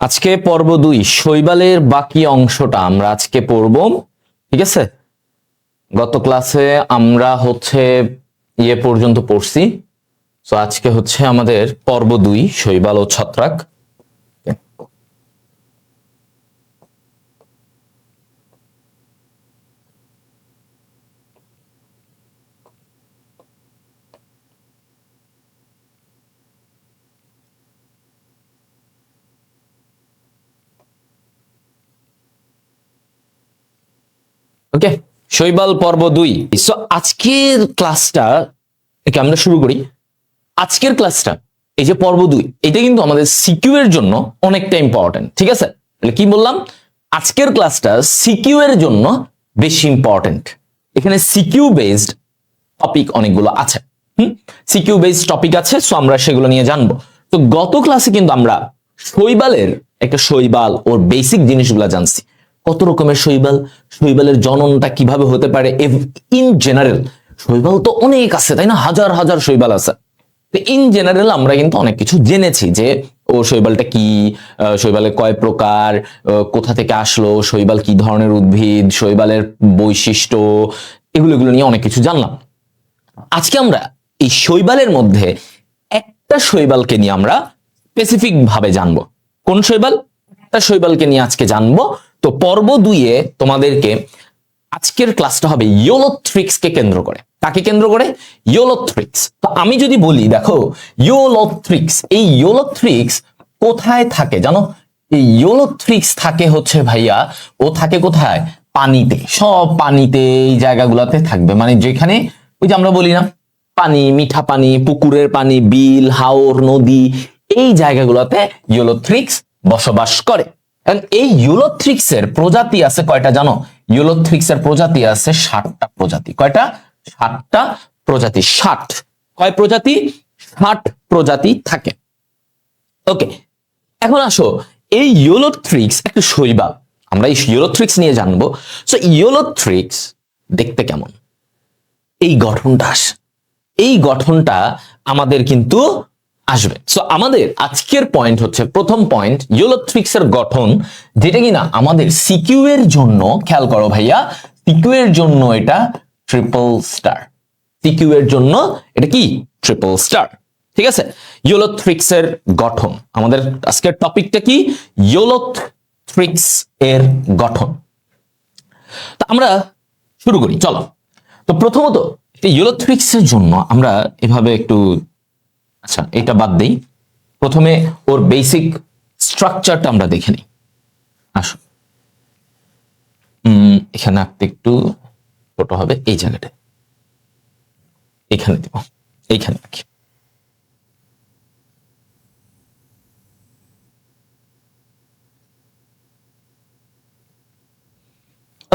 আজকে পর্ব 2 শৈবালের বাকি অংশটা আমরা আজকে পড়ব। ঠিক আছে, গত ক্লাসে আমরা পর্যন্ত পড়ছি। তো আজকে আমাদের পর্ব 2 শৈবাল ও ছত্রাক। ওকে, শৈবাল পর্ব 2। সো আজকের ক্লাসটা আমরা শুরু করি। আজকের ক্লাসটা এই যে পর্ব 2, এটা কিন্তু আমাদের সিকিউ এর জন্য অনেকটা ইম্পর্টেন্ট। ঠিক আছে, তাহলে কি বললাম, আজকের ক্লাসটা সিকিউ এর জন্য বেশি ইম্পর্টেন্ট। এখানে সিকিউ বেসড টপিক অনেকগুলো আছে। সিকিউ বেসড টপিক আছে, সো আমরা সেগুলো নিয়ে জানবো। তো গত ক্লাসে কিন্তু আমরা শৈবালের শৈবাল ওর বেসিক জিনিসগুলো জানছি। কত রকমের শৈবাল, শৈবালের জননটা কিভাবে হতে পারে, ইন জেনারেল শৈবাল তো অনেক আছে, তাই না? হাজার হাজার শৈবাল আছে। তো ইন জেনারেল আমরা কিন্তু অনেক কিছু জেনেছি যে শৈবালটা কি, শৈবালের কয় প্রকার, কোথা থেকে আসলো, শৈবাল কি ধরনের উদ্ভিদ, শৈবালের বৈশিষ্ট্য, এগুলো নিয়ে অনেক কিছু জানলাম। আজকে আমরা এই শৈবালের মধ্যে একটা শৈবালকে নিয়ে আমরা স্পেসিফিক ভাবে জানবো। কোন শৈবাল? একটা শৈবালকে নিয়ে আজকে জানবো। তো পর্ব 2 এ তোমাদেরকে আজকের ক্লাসটা হবে ইওলোথ্রিক্স কে কেন্দ্র করে। কাকে কেন্দ্র করে? ইওলোথ্রিক্স। তো আমি যদি বলি, দেখো ইওলোথ্রিক্স, এই ইওলোথ্রিক্স কোথায় থাকে জানো? এই ইওলোথ্রিক্স থাকে ভাইয়া, ও থাকে কোথায়? পানিতে। সব পানিতে, এই জায়গাগুলোতে থাকবে, মানে যেখানে ওই যে আমরা বলি না, পানি, মিঠা পানি, পুকুরের পানি, বিল, হাওর, নদী, এই জায়গাগুলোতে ইওলোথ্রিক্স বসবাস করে। এই ইওলোথ্রিক্স এর প্রজাতি আছে কয়টা জানো? ইওলোথ্রিক্স এর প্রজাতি আছে 60টা প্রজাতি। কয়টা? 60টা প্রজাতি। 60 কয় প্রজাতি? 60 প্রজাতি থাকে। ওকে, এখন আসো, এই ইওলোথ্রিক্স একটা শৈবাল, আমরা এই ইওলোথ্রিক্স নিয়ে জানবো। সো ইওলোথ্রিক্স দেখতে কেমন, এই গঠনটা আসে, এই গঠনটা আমাদের কিন্তু আসবে। সো আমাদের আজকের পয়েন্ট প্রথম পয়েন্ট, ইওলোথ্রিক্স এর গঠন, যেটা কিনা আমাদের সিকিউ এর জন্য, খেয়াল করো ভাইয়া, সিকিউ এর জন্য এটা ট্রিপল স্টার। সিকিউ এর জন্য এটা কি? Triple star. ঠিক আছে, ইওলোথ্রিক্স এর গঠন, আমাদের আজকের টপিকটা কি? ইওলোথ্রিক্স এর গঠন। তো আমরা শুরু করি, চলো। তো প্রথমত ইওলোথ্রিক্স এর জন্য আমরা এভাবে একটু, আচ্ছা এটা বাদ দেই, প্রথমে ওর বেসিক স্ট্রাকচারটা আমরা দেখে নিই। আসো, এখানে একটু ছোট হবে, এই জায়গাটা এখানে দিব, এইখানে রাখি।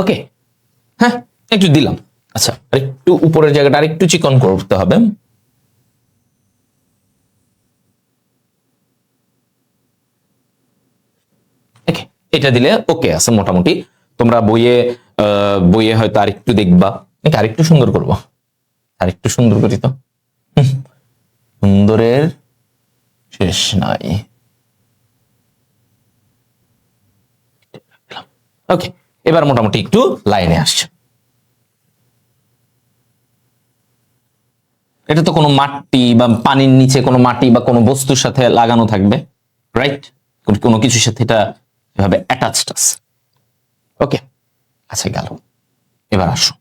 ওকে, হ্যাঁ একটু দিলাম। আচ্ছা, আরেকটু উপরের জায়গাটা আরেকটু চিকন করতে হবে। এটা দিলে ওকে আছে মোটামুটি। তোমরা বইয়ে হয়তো আরেকটু দেখবা, নাকি আরেকটু সুন্দর করবো? আরেকটু সুন্দর করি তো, সুন্দরের শেষ নাই। ওকে, এবার মোটামুটি একটু লাইনে আসছে। এটা তো কোনো মাটি বা পানির নিচে কোনো মাটি বা কোনো বস্তুর সাথে লাগানো থাকবে, রাইট? কোনো কিছুর সাথে এটা এভাবে অ্যাটাচড আছে। ওকে, আচ্ছা গেল। এবার আসো,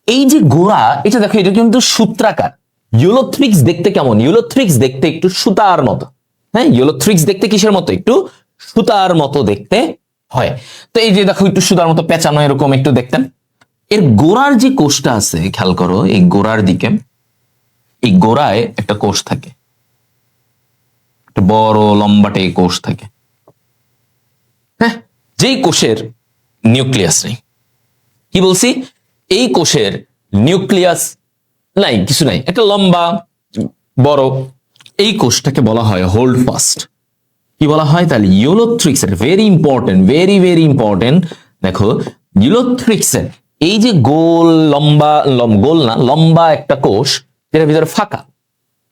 এই যে গোড়া, এটা দেখো, এটা কিন্তু সূত্রাকার। ইওলোথ্রিক্স দেখতে কেমন? ইওলোথ্রিক্স দেখতে একটু সুতার মতো। হ্যাঁ, ইওলোথ্রিক্স দেখতে কিসের মতো? একটু সুতার মতো দেখতে হয়। তো এই যে দেখো, একটু সুতার মতো পেঁচানো, এরকম একটু দেখতেন। এর গোড়ার যে কোষটা আছে, খেয়াল করো, এই গোড়ার দিকে, এই গোড়ায় একটা কোষ থাকে, একটা বড় লম্বাটে কোষ থাকে। হ্যাঁ, যেই কোষের নিউক্লিয়াস নেই। কি বলছি? এই কোষের নিউক্লিয়াস নাই, কিছু নাই, একটা লম্বা বড়, এই কোষটাকে বলা হয় হোল্ড ফাস্ট। কি বলা হয় তাহলে? ইওলোথ্রিক্স এর, very important, very very important. দেখো, ইওলোথ্রিক্স এর এই যে গোল লম্বা, গোল না, লম্বা একটা কোষ, যেটার ভিতরে ফাঁকা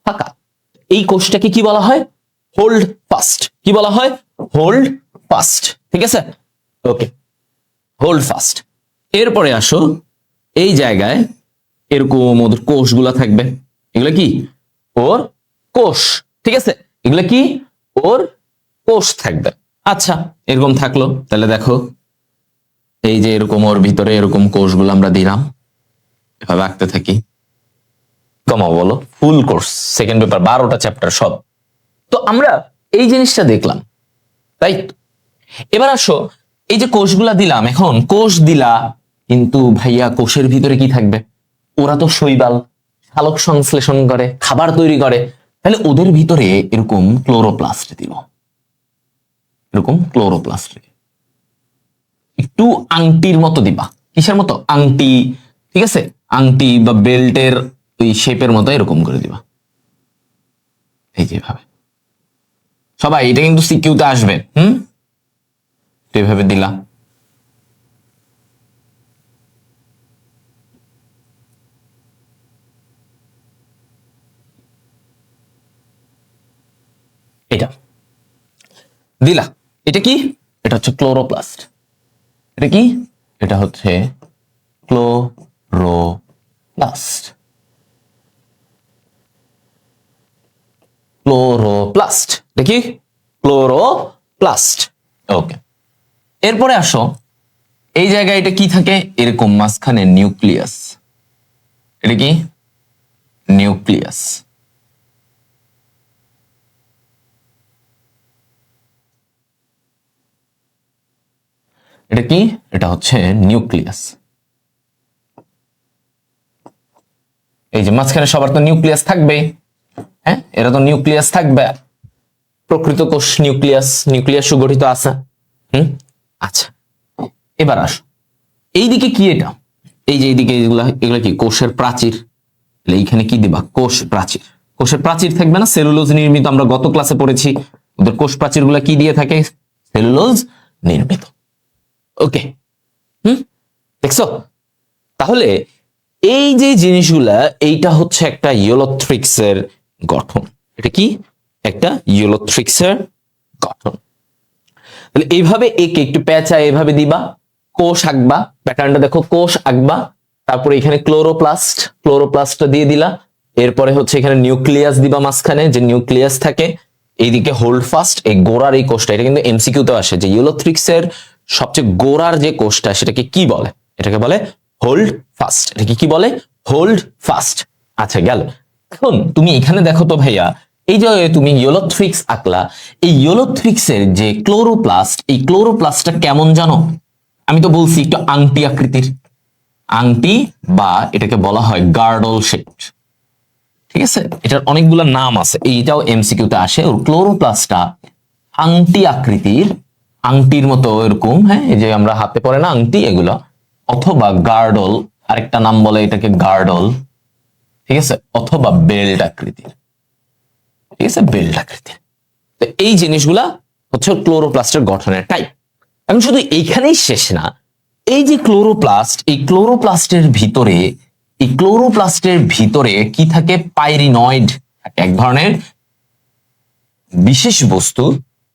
ফাঁকা, এই কোষটাকে কি বলা হয়? Hold fast. কি বলা হয়? Hold fast. ঠিক আছে, ওকে, হোল্ড ফাস্ট। এরপরে আসো, এই জায়গায় এরকম ওদের কোষগুলা থাকবে। এগুলা কি? ওর কোষ। ঠিক আছে, এগুলা কি? ওর কোষ থাকবে। আচ্ছা, এরকম থাকলো। তাহলে দেখো, এই যে এরকম ওর ভিতরে এরকম কোষগুলো আমরা দিলাম, এভাবে আঁকতে থাকি। কমা বলো, ফুল কোর্স সেকেন্ড পেপার 12টা চ্যাপ্টার সব। তো আমরা এই জিনিসটা দেখলাম, তাই তো? এবার আসো, এই যে কোষগুলা দিলাম, এখন কোষ দিলা, কিন্তু ভাইয়া কোষের ভিতরে কি থাকবে? ওরা তো শৈবাল, সালোক সংশ্লেষণ করে, খাবার তৈরি করে। তাহলে ওদের ভিতরে এরকম ক্লোরোপ্লাস্ট দিল, এরকম ক্লোরোপ্লাস্ট একটু আংটির মতো দিবা। কিসের মতো? আংটি। ঠিক আছে, আংটি বা বেল্টের ওই শেপের মতো এরকম করে দিবা, এই যেভাবে। সবাই এটা কিন্তু সিকিউতে আসবে। এভাবে দিলা। এটা দিলা, এটা কি? এটা হচ্ছে ক্লোরোপ্লাস্ট। এটা কি? এটা হচ্ছে ক্লোরোপ্লাস্ট। ক্লোরোপ্লাস্ট দেখি, ক্লোরোপ্লাস্ট। ওকে, এরপরে আসো, এই জায়গায় এটা কি থাকে? এরকম মাঝখানে নিউক্লিয়াস। এটা কি? নিউক্লিয়াস। এটা কি? এটা হচ্ছে নিউক্লিয়াস। এই যে মাঝখানে সবার তো নিউক্লিয়াস থাকবে, হ্যাঁ, এরা তো নিউক্লিয়াস থাকবে। প্রকৃত কোষ নিউক্লিয়াস, নিউক্লিয়াস সুগঠিত আছে। আচ্ছা, এবার আসো, এইদিকে কি? এটা এই যে এইদিকে এগুলা, এগুলা কি? কোষের প্রাচীর। এইখানে কি দিবা? কোষ প্রাচীর। কোষের প্রাচীর থাকবে না? সেলুলোজ নির্মিত। আমরা গত ক্লাসে পড়েছি ওদের কোষ প্রাচীর গুলা কি দিয়ে থাকে? সেলুলোজ নির্মিত। ওকে, দেখছো? তাহলে এই যে জিনিসগুলা, এইটা হচ্ছে একটা ইউলোথ্রিক্সের গঠন। এটা কি? একটা ইউলোথ্রিক্সের গঠন। তাহলে এইভাবে একে একটু পেঁচা এভাবে দিবা, কোষ আঁকবা। প্যাটার্নটা দেখো, কোষ আঁকবা, তারপরে এখানে ক্লোরোপ্লাস্ট, ক্লোরোপ্লাস্টটা দিয়ে দিলা। এরপরে হচ্ছে এখানে নিউক্লিয়াস দিবা মাঝখানে, যে নিউক্লিয়াস থাকে। এইদিকে হোল্ড ফাস্ট, এই গোড়ার এই কোষটা, এটা কিন্তু এমসিকিউ তে আসে যে ইউলোথ্রিক্সের সবচেয়ে গোড়ার যে কোষটা, সেটাকে কি বলে? এটাকে বলে হোল্ড ফাস্ট। এটাকে কি বলে? Hold fast. আচ্ছা, গেল। এখন তুমি এখানে দেখো তো ভাইয়া, এই যে তুমি ইউলোথ্রিক্স আঁকলা, এই ইউলোথ্রিক্সের যে ক্লোরোপ্লাস্ট, এই ক্লোরোপ্লাস্টটা কেমন জানো? আমি তো বলছি একটু আংটি আকৃতির, আংটি, বা এটাকে বলা হয় গার্ডল শেপড। ঠিক আছে, এটার অনেকগুলো নাম আছে, এইটাও এমসিকিউ তে আসে। ওর ক্লোরোপ্লাস্টটা আংটি আকৃতির, আংটির মতো এরকম, হ্যাঁ, এই যে আমরা হাতে পরে না আংটি, এগুলো, অথবা গার্ডল, আরেকটা নাম বলে এটাকে গার্ডল। ঠিক আছে, অথবা বেল্ট আকৃতির। ঠিক আছে, বেল্ট আকৃতির। তো এই জিনিসগুলা হচ্ছে ক্লোরোপ্লাস্টের গঠনের টাইপ। এখন শুধু এইখানেই শেষ না, এই যে ক্লোরোপ্লাস্ট, এই ক্লোরোপ্লাস্টের ভিতরে, এই ক্লোরোপ্লাস্টের ভিতরে কি থাকে? পাইরিনয়েড, এক ধরনের বিশেষ বস্তু,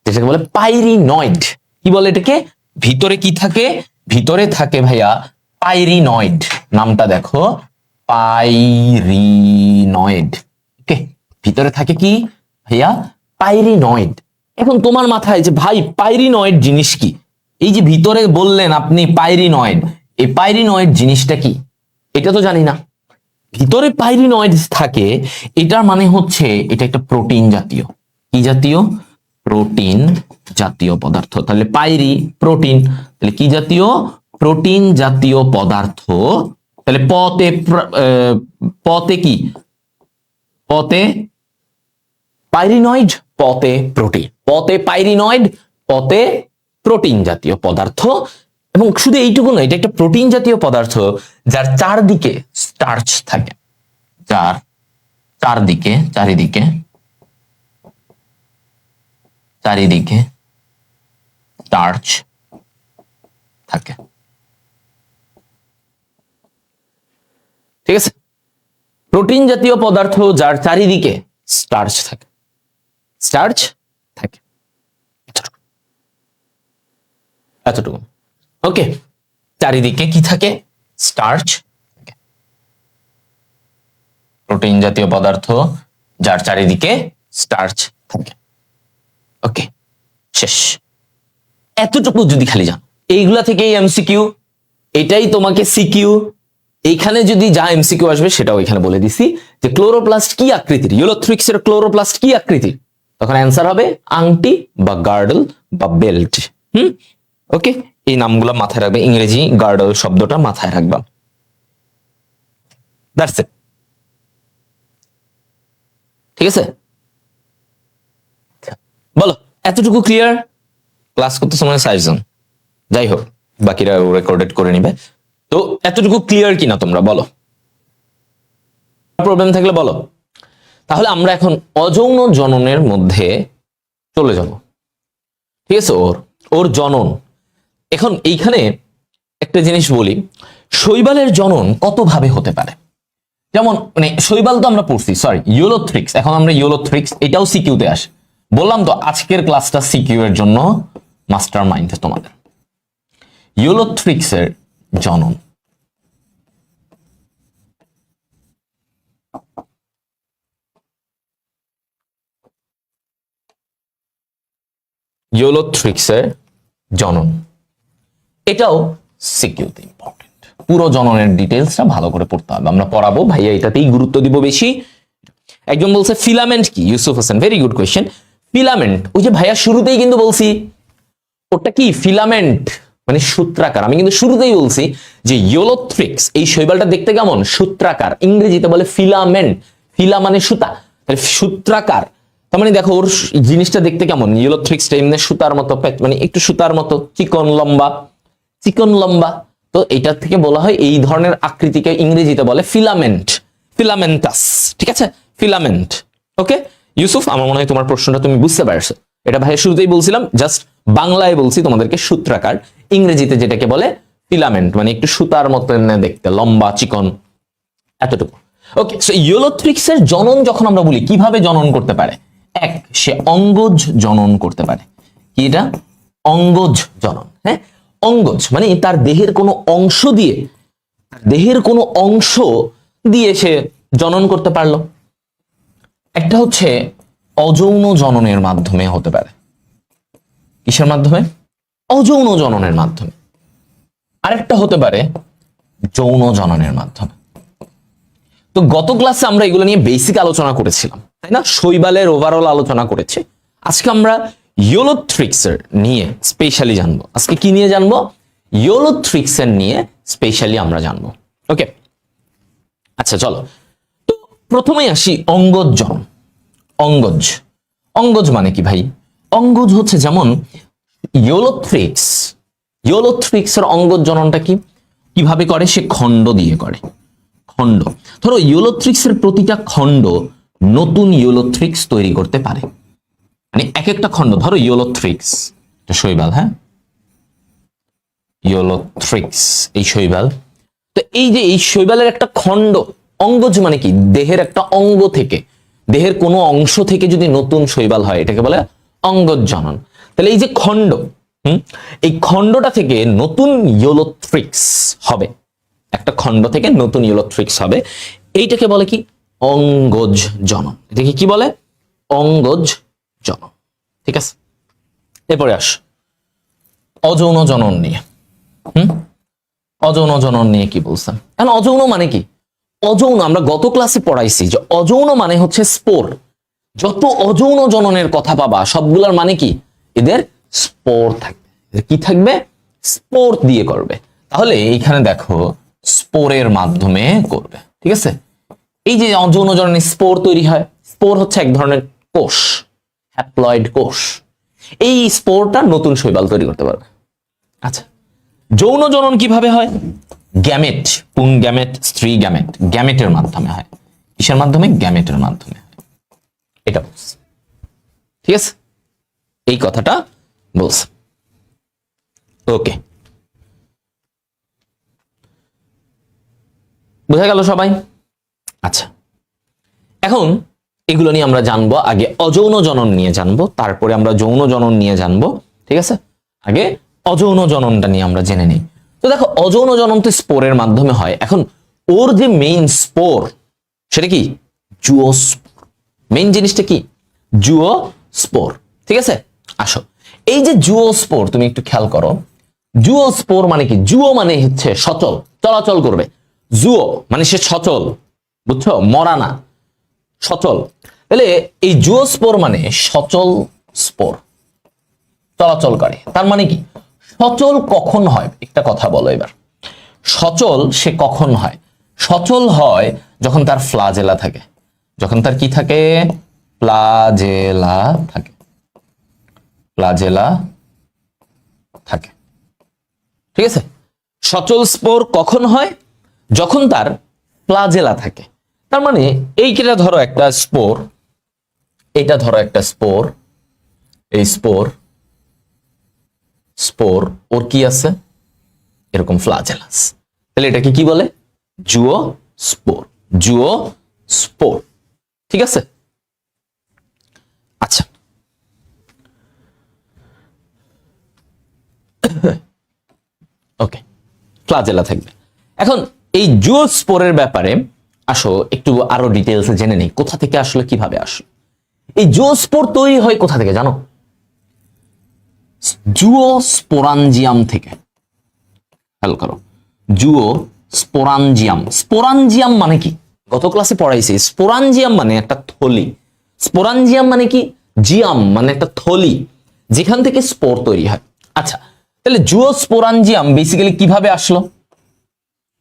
যেটাকে বলে পাইরিনয়েড। কি বলে এটাকে? ভিতরে কি থাকে? ভিতরে থাকে ভাইয়া পাইরিনয়েড। নামটা দেখো, পাইরিনয়েড। ওকে, ভিতরে থাকে কি ভাইয়া? পাইরিনয়েড। এখন তোমার মাথায় যে ভাই পাইরিনয়েড জিনিস কি? এই যে ভিতরে বললেন আপনি পাইরিনয়েড, এই পাইরিনয়েড জিনিসটা কি? এটা তো জানি না। ভিতরে পাইরিনয়েড থাকে, এটার মানে হচ্ছে এটা একটা প্রোটিন জাতীয়। কি জাতীয়? প্রোটিন জাতীয় পদার্থ। তাহলে পাইরি প্রোটিন, তাহলে কি জাতীয়? প্রোটিন জাতীয় পদার্থ। তাহলে পতে, পতে কি? পতে পাইরিনয়েড, পতে প্রোটিন। পতে পাইরিনয়েড, পতে প্রোটিন জাতীয় পদার্থ। এবং শুধু এইটুকু নয়, এটা একটা প্রোটিন জাতীয় পদার্থ যার চারদিকে স্টার্চ থাকে। যার চারিদিকে স্টার্চ থাকে। ঠিক আছে, প্রোটিন জাতীয় পদার্থ যার চারিদিকে স্টার্চ থাকে। স্টার্চ এতটুকু। ওকে, চারিদিকে কি থাকে? স্টার্চ, প্রোটিন জাতীয় পদার্থ যার চারিদিকে স্টার্চ থাকে। ওকে, শেষ। এতটুকু যদি খালি জানো, এইগুলা থেকেই এমসিকিউ, এটাই তোমাকে সিকিউ। এইখানে যদি যা এমসিকিউ আসবে সেটাও এখানে বলে দিছি যে ক্লোরোপ্লাস্ট কি আকৃতির, ইউলোথ্রিক্সের ক্লোরোপ্লাস্ট কি আকৃতির, তখন অ্যান্সার হবে আংটি বা গার্ডল বা বেল্ট। ওকে, এই নামগুলো মাথায় রাখবে, ইংরেজি গার্ডল শব্দটা মাথায় রাখবা। দ্যাটস ইট, ঠিক আছে? বলো, এতটুকু ক্লিয়ার? ক্লাস করতে সময় 60 জন, যাই হোক বাকিরা রেকর্ডেড করে নিবে। তো এতটুকু ক্লিয়ার কিনা তোমরা বলো, প্রবলেম থাকলে বলো। তাহলে আমরা এখন অযৌন জননের মধ্যে চলে যাব, ঠিক আছে? ওর জনন। এখন এইখানে একটা জিনিস বলি, শৈবালের জনন কত ভাবে হতে পারে। যেমন মানে শৈবাল তো আমরা পড়ছি, সরি ইউলোথ্রিক্স, এখন আমরা ইউলোথ্রিক্স, এটাও সিকিউতে আসে। বললাম তো আজকের ক্লাসটা সিকিউ এর জন্য মাস্টার মাইন্ড তোমাদের। ইউলোথ্রিক্সের জনন, ইউলোথ্রিক্সের জনন, এটাও সিকিউতে ইম্পর্টেন্ট। পুরো জননের ডিটেলসটা ভালো করে পড়তে হবে, আমরা পড়াবো ভাইয়া, এটাতেই গুরুত্ব দিব বেশি। একজন বলছে ফিলামেন্ট কি? Yusuf Hossain, very good question. Filament, ওই যে ভাইয়া শুরুতেই কিন্তু বলছি ওটা কি ফিলামেন্ট মানে সূত্রাকার। আমি কিন্তু শুরুতেই বলছি যে ইউলোথ্রিক্স এই শৈবালটা দেখতে কেমন? সূত্রাকার, ইংরেজিতে বলে ফিলামেন্ট। ফিলা মানে সুতা, তাহলে সূত্রাকার। তার মানে দেখো ওর জিনিসটা দেখতে কেমন, ইউলোথ্রিক্সটা এমনি সুতার মতো, মানে একটু সুতার মতো, চিকন লম্বা, চিকন লম্বা। তো এটা থেকে বলা হয় এই ধরনের আকৃতিকে ইংরেজিতে বলে ফিলামেন্ট, ফিলামেন্টাস, ঠিক আছে? ফিলামেন্ট। ওকে ইউসুফ, আমার মনে হয় তোমার প্রশ্নটা তুমি বুঝতে পারছো। এটা ভাই শুরুতেই বলছিলাম, জাস্ট বাংলায় বলছি তোমাদেরকে সূত্রাকার, ইংরেজিতে যেটাকে বলে ফিলামেন্ট, মানে একটু সুতার মতো দেখতে, লম্বা চিকন, এতটুকু। ওকে, সো ইউলোথ্রিক্সের জনন যখন আমরা বলি কিভাবে জনন করতে পারে, এক, সে অঙ্গজ জনন করতে পারে। কি এটা? অঙ্গজ জনন। হ্যাঁ, অঙ্গজ মানে তার দেহের কোনো অংশ দিয়ে, দেহের কোনো অংশ দিয়ে সে জনন করতে পারলো। একটা হচ্ছে অযৌন জননের মাধ্যমে হতে পারে। কিসের মাধ্যমে? অযৌন জননের মাধ্যমে। আরেকটা হতে পারে যৌন জননের মাধ্যমে। তো গত ক্লাসে আমরা এগুলো নিয়ে বেসিক আলোচনা করেছিলাম, তাই না? শৈবালের ওভারঅল আলোচনা করেছি। আজকে আমরা ইউলোথ্রিক্সের নিয়ে স্পেশালি জানবো। আজকে কি নিয়ে জানবো? ইউলোথ্রিক্সের নিয়ে স্পেশালি আমরা জানবো। ওকে, আচ্ছা চলো, তো প্রথমেই আসি অঙ্গজ জনন। অঙ্গজ, অঙ্গজ মানে কি ভাই? অঙ্গজ হচ্ছে যেমন ইউলোথ্রিক্স, ইউলোথ্রিক্সের অঙ্গজ জননটা কি কিভাবে করে? সে খণ্ড দিয়ে করে। খণ্ড, ধরো ইউলোথ্রিক্সের প্রতিটা খণ্ড নতুন ইউলোথ্রিক্স তৈরি করতে পারে। মানে এক একটা খণ্ড, ধরো ইউলোথ্রিক্স, এটা শৈবাল, হ্যাঁ ইউলোথ্রিক্স এই শৈবাল। তো এই যে এই শৈবালের একটা খণ্ড, অঙ্গজ মানে কি? দেহের একটা অঙ্গ থেকে, দেহের কোনো অংশ থেকে যদি নতুন শৈবাল হয় এটাকে বলে অঙ্গজ জনন। তাহলে এই যে খণ্ড, এই খণ্ডটা থেকে নতুন ইউলোথ্রিক্স হবে, একটা খণ্ড থেকে নতুন ইউলোথ্রিক্স হবে, এইটাকে বলে কি? অঙ্গজ জনন। এটাকে কি বলে? অঙ্গজ জনন। ঠিক আছে, এরপরে আস অযৌন জনন নিয়ে। অযৌন জনন নিয়ে কি বলছেন? এখন অযৌন মানে কি? অযৌন আমরা গত ক্লাসে পড়াইছি যে অযৌন মানে হচ্ছে স্পোর। যত অযৌন জননের কথা পাবা সবগুলোর মানে কি? এদের স্পোর থাকবে। কি থাকবে? স্পোর দিয়ে করবে। তাহলে এইখানে দেখো স্পোরের মাধ্যমে করবে, ঠিক আছে? এই যে অযৌন জননে স্পোর তৈরি হয়, স্পোর হচ্ছে এক ধরনের কোষ, হ্যাপ্লয়েড কোষ। এই স্পোরটা নতুন শৈবাল তৈরি করতে পারবে। আচ্ছা, যৌন জনন কিভাবে হয়? গ্যামেট, পুং গ্যামেট, স্ত্রী গ্যামেট, গ্যামেটের মাধ্যমে হয়। কিসের মাধ্যমে? গ্যামেটের মাধ্যমে। এটা বলছে, ঠিক আছে? এই কথাটা বলছে। ওকে, বোঝা গেল সবাই? আচ্ছা, এখন এগুলো নিয়ে আমরা জানবো। আগে অযৌন জনন নিয়ে জানবো, তারপরে আমরা যৌন জনন নিয়ে জানবো, ঠিক আছে? আগে অযৌন জননটা নিয়ে আমরা জেনে নিই। তো দেখো অযৌন জনন তো স্পোরের মাধ্যমে হয়। এখন ওর যে মেইন স্পোর সেটা কি? জুওস্পোর। মেইন জিনিসটা কি? জুওস্পোর। ঠিক আছে, আসো এই যে জুওস্পোর তুমি একটু খেয়াল করো। জুওস্পোর মানে কি? জুও মানে হচ্ছে সচল, চলাচল করবে। জুও মানে সে সচল, বুঝছো? মরা না, সচল। তাহলে এই জুওস্পোর মানে সচল স্পোর, চলাচল করে। তার মানে কি? সচল কখন হয় একটা কথা বলো এবার। সচল সে কখন হয়? সচল হয় যখন তার ফ্লাজেলা থাকে। যখন তার কি থাকে? ফ্লাজেলা থাকে। ফ্লাজেলা থাকে, ঠিক আছে? সচল স্পোর কখন হয়? যখন তার ফ্লাজেলা থাকে। তার মানে এইটা ধরো একটা স্পোর, এটা ধরো একটা স্পোর, এই স্পোর স্পোর ওর কি আছে? এরকম ফ্লাজেলাস। তাহলে এটাকে কি বলে? জুও স্পোর। জুও স্পোর, ঠিক আছে? আচ্ছা, ওকে, ফ্লাজেলা থাকবে। এখন এই জুওস্পোরের ব্যাপারে আসো একটু আরো ডিটেলসে জেনে নেই, কোথা থেকে আসলে কিভাবে আসলো। এই জুওস্পোর তৈরি হয় কোথা থেকে জানো? জুওস্পোরাঞ্জিয়াম থেকে। খেয়াল করো, জুওস্পোরাঞ্জিয়াম। স্পোরাঞ্জিয়াম মানে কি? গত ক্লাসে পড়াইছি, স্পোরাঞ্জিয়াম মানে একটা থলি। স্পোরাঞ্জিয়াম মানে কি? জিয়াম মানে একটা থলি, যেখান থেকে স্পোর তৈরি হয়। আচ্ছা, তাহলে জুওস্পোরাঞ্জিয়াম বেসিক্যালি কিভাবে আসলো?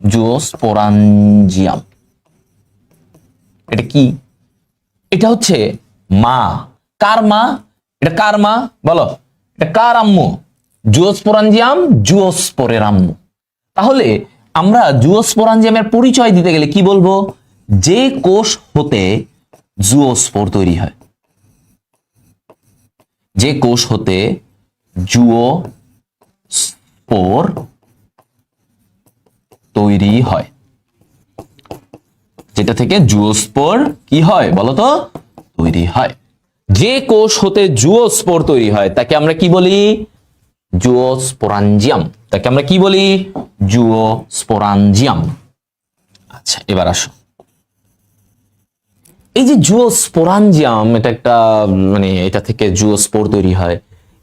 জুওস্পোরাঞ্জিয়াম এটা কি? এটা হচ্ছে মা। কার মা? এটা কার মা বলো? এটা কার আম্মু? জুওস্পোরাঞ্জিয়াম জুওস্পোরের আম্মু। তাহলে আমরা জুওস্পোরাঞ্জিয়ামের পরিচয় দিতে গেলে কি বলবো? যে কোষ হতে জুওস্পোর তৈরি হয়। যে কোষ হতে জুওস্পোর তৈরি হয়, যেটা থেকে জুওস্পোর কি হয় বলতো? তৈরি হয়। যে কোষ হতে জুওস্পোর তৈরি হয় তাকে আমরা কি বলি? জুওস্পোরাঞ্জিয়াম। তাকে আমরা কি বলি? জুওস্পোরাঞ্জিয়াম। আচ্ছা, এবার আসো, এই যে জুওস্পোরাঞ্জিয়াম এটা একটা মানে এটা থেকে জুওস্পোর তৈরি হয়।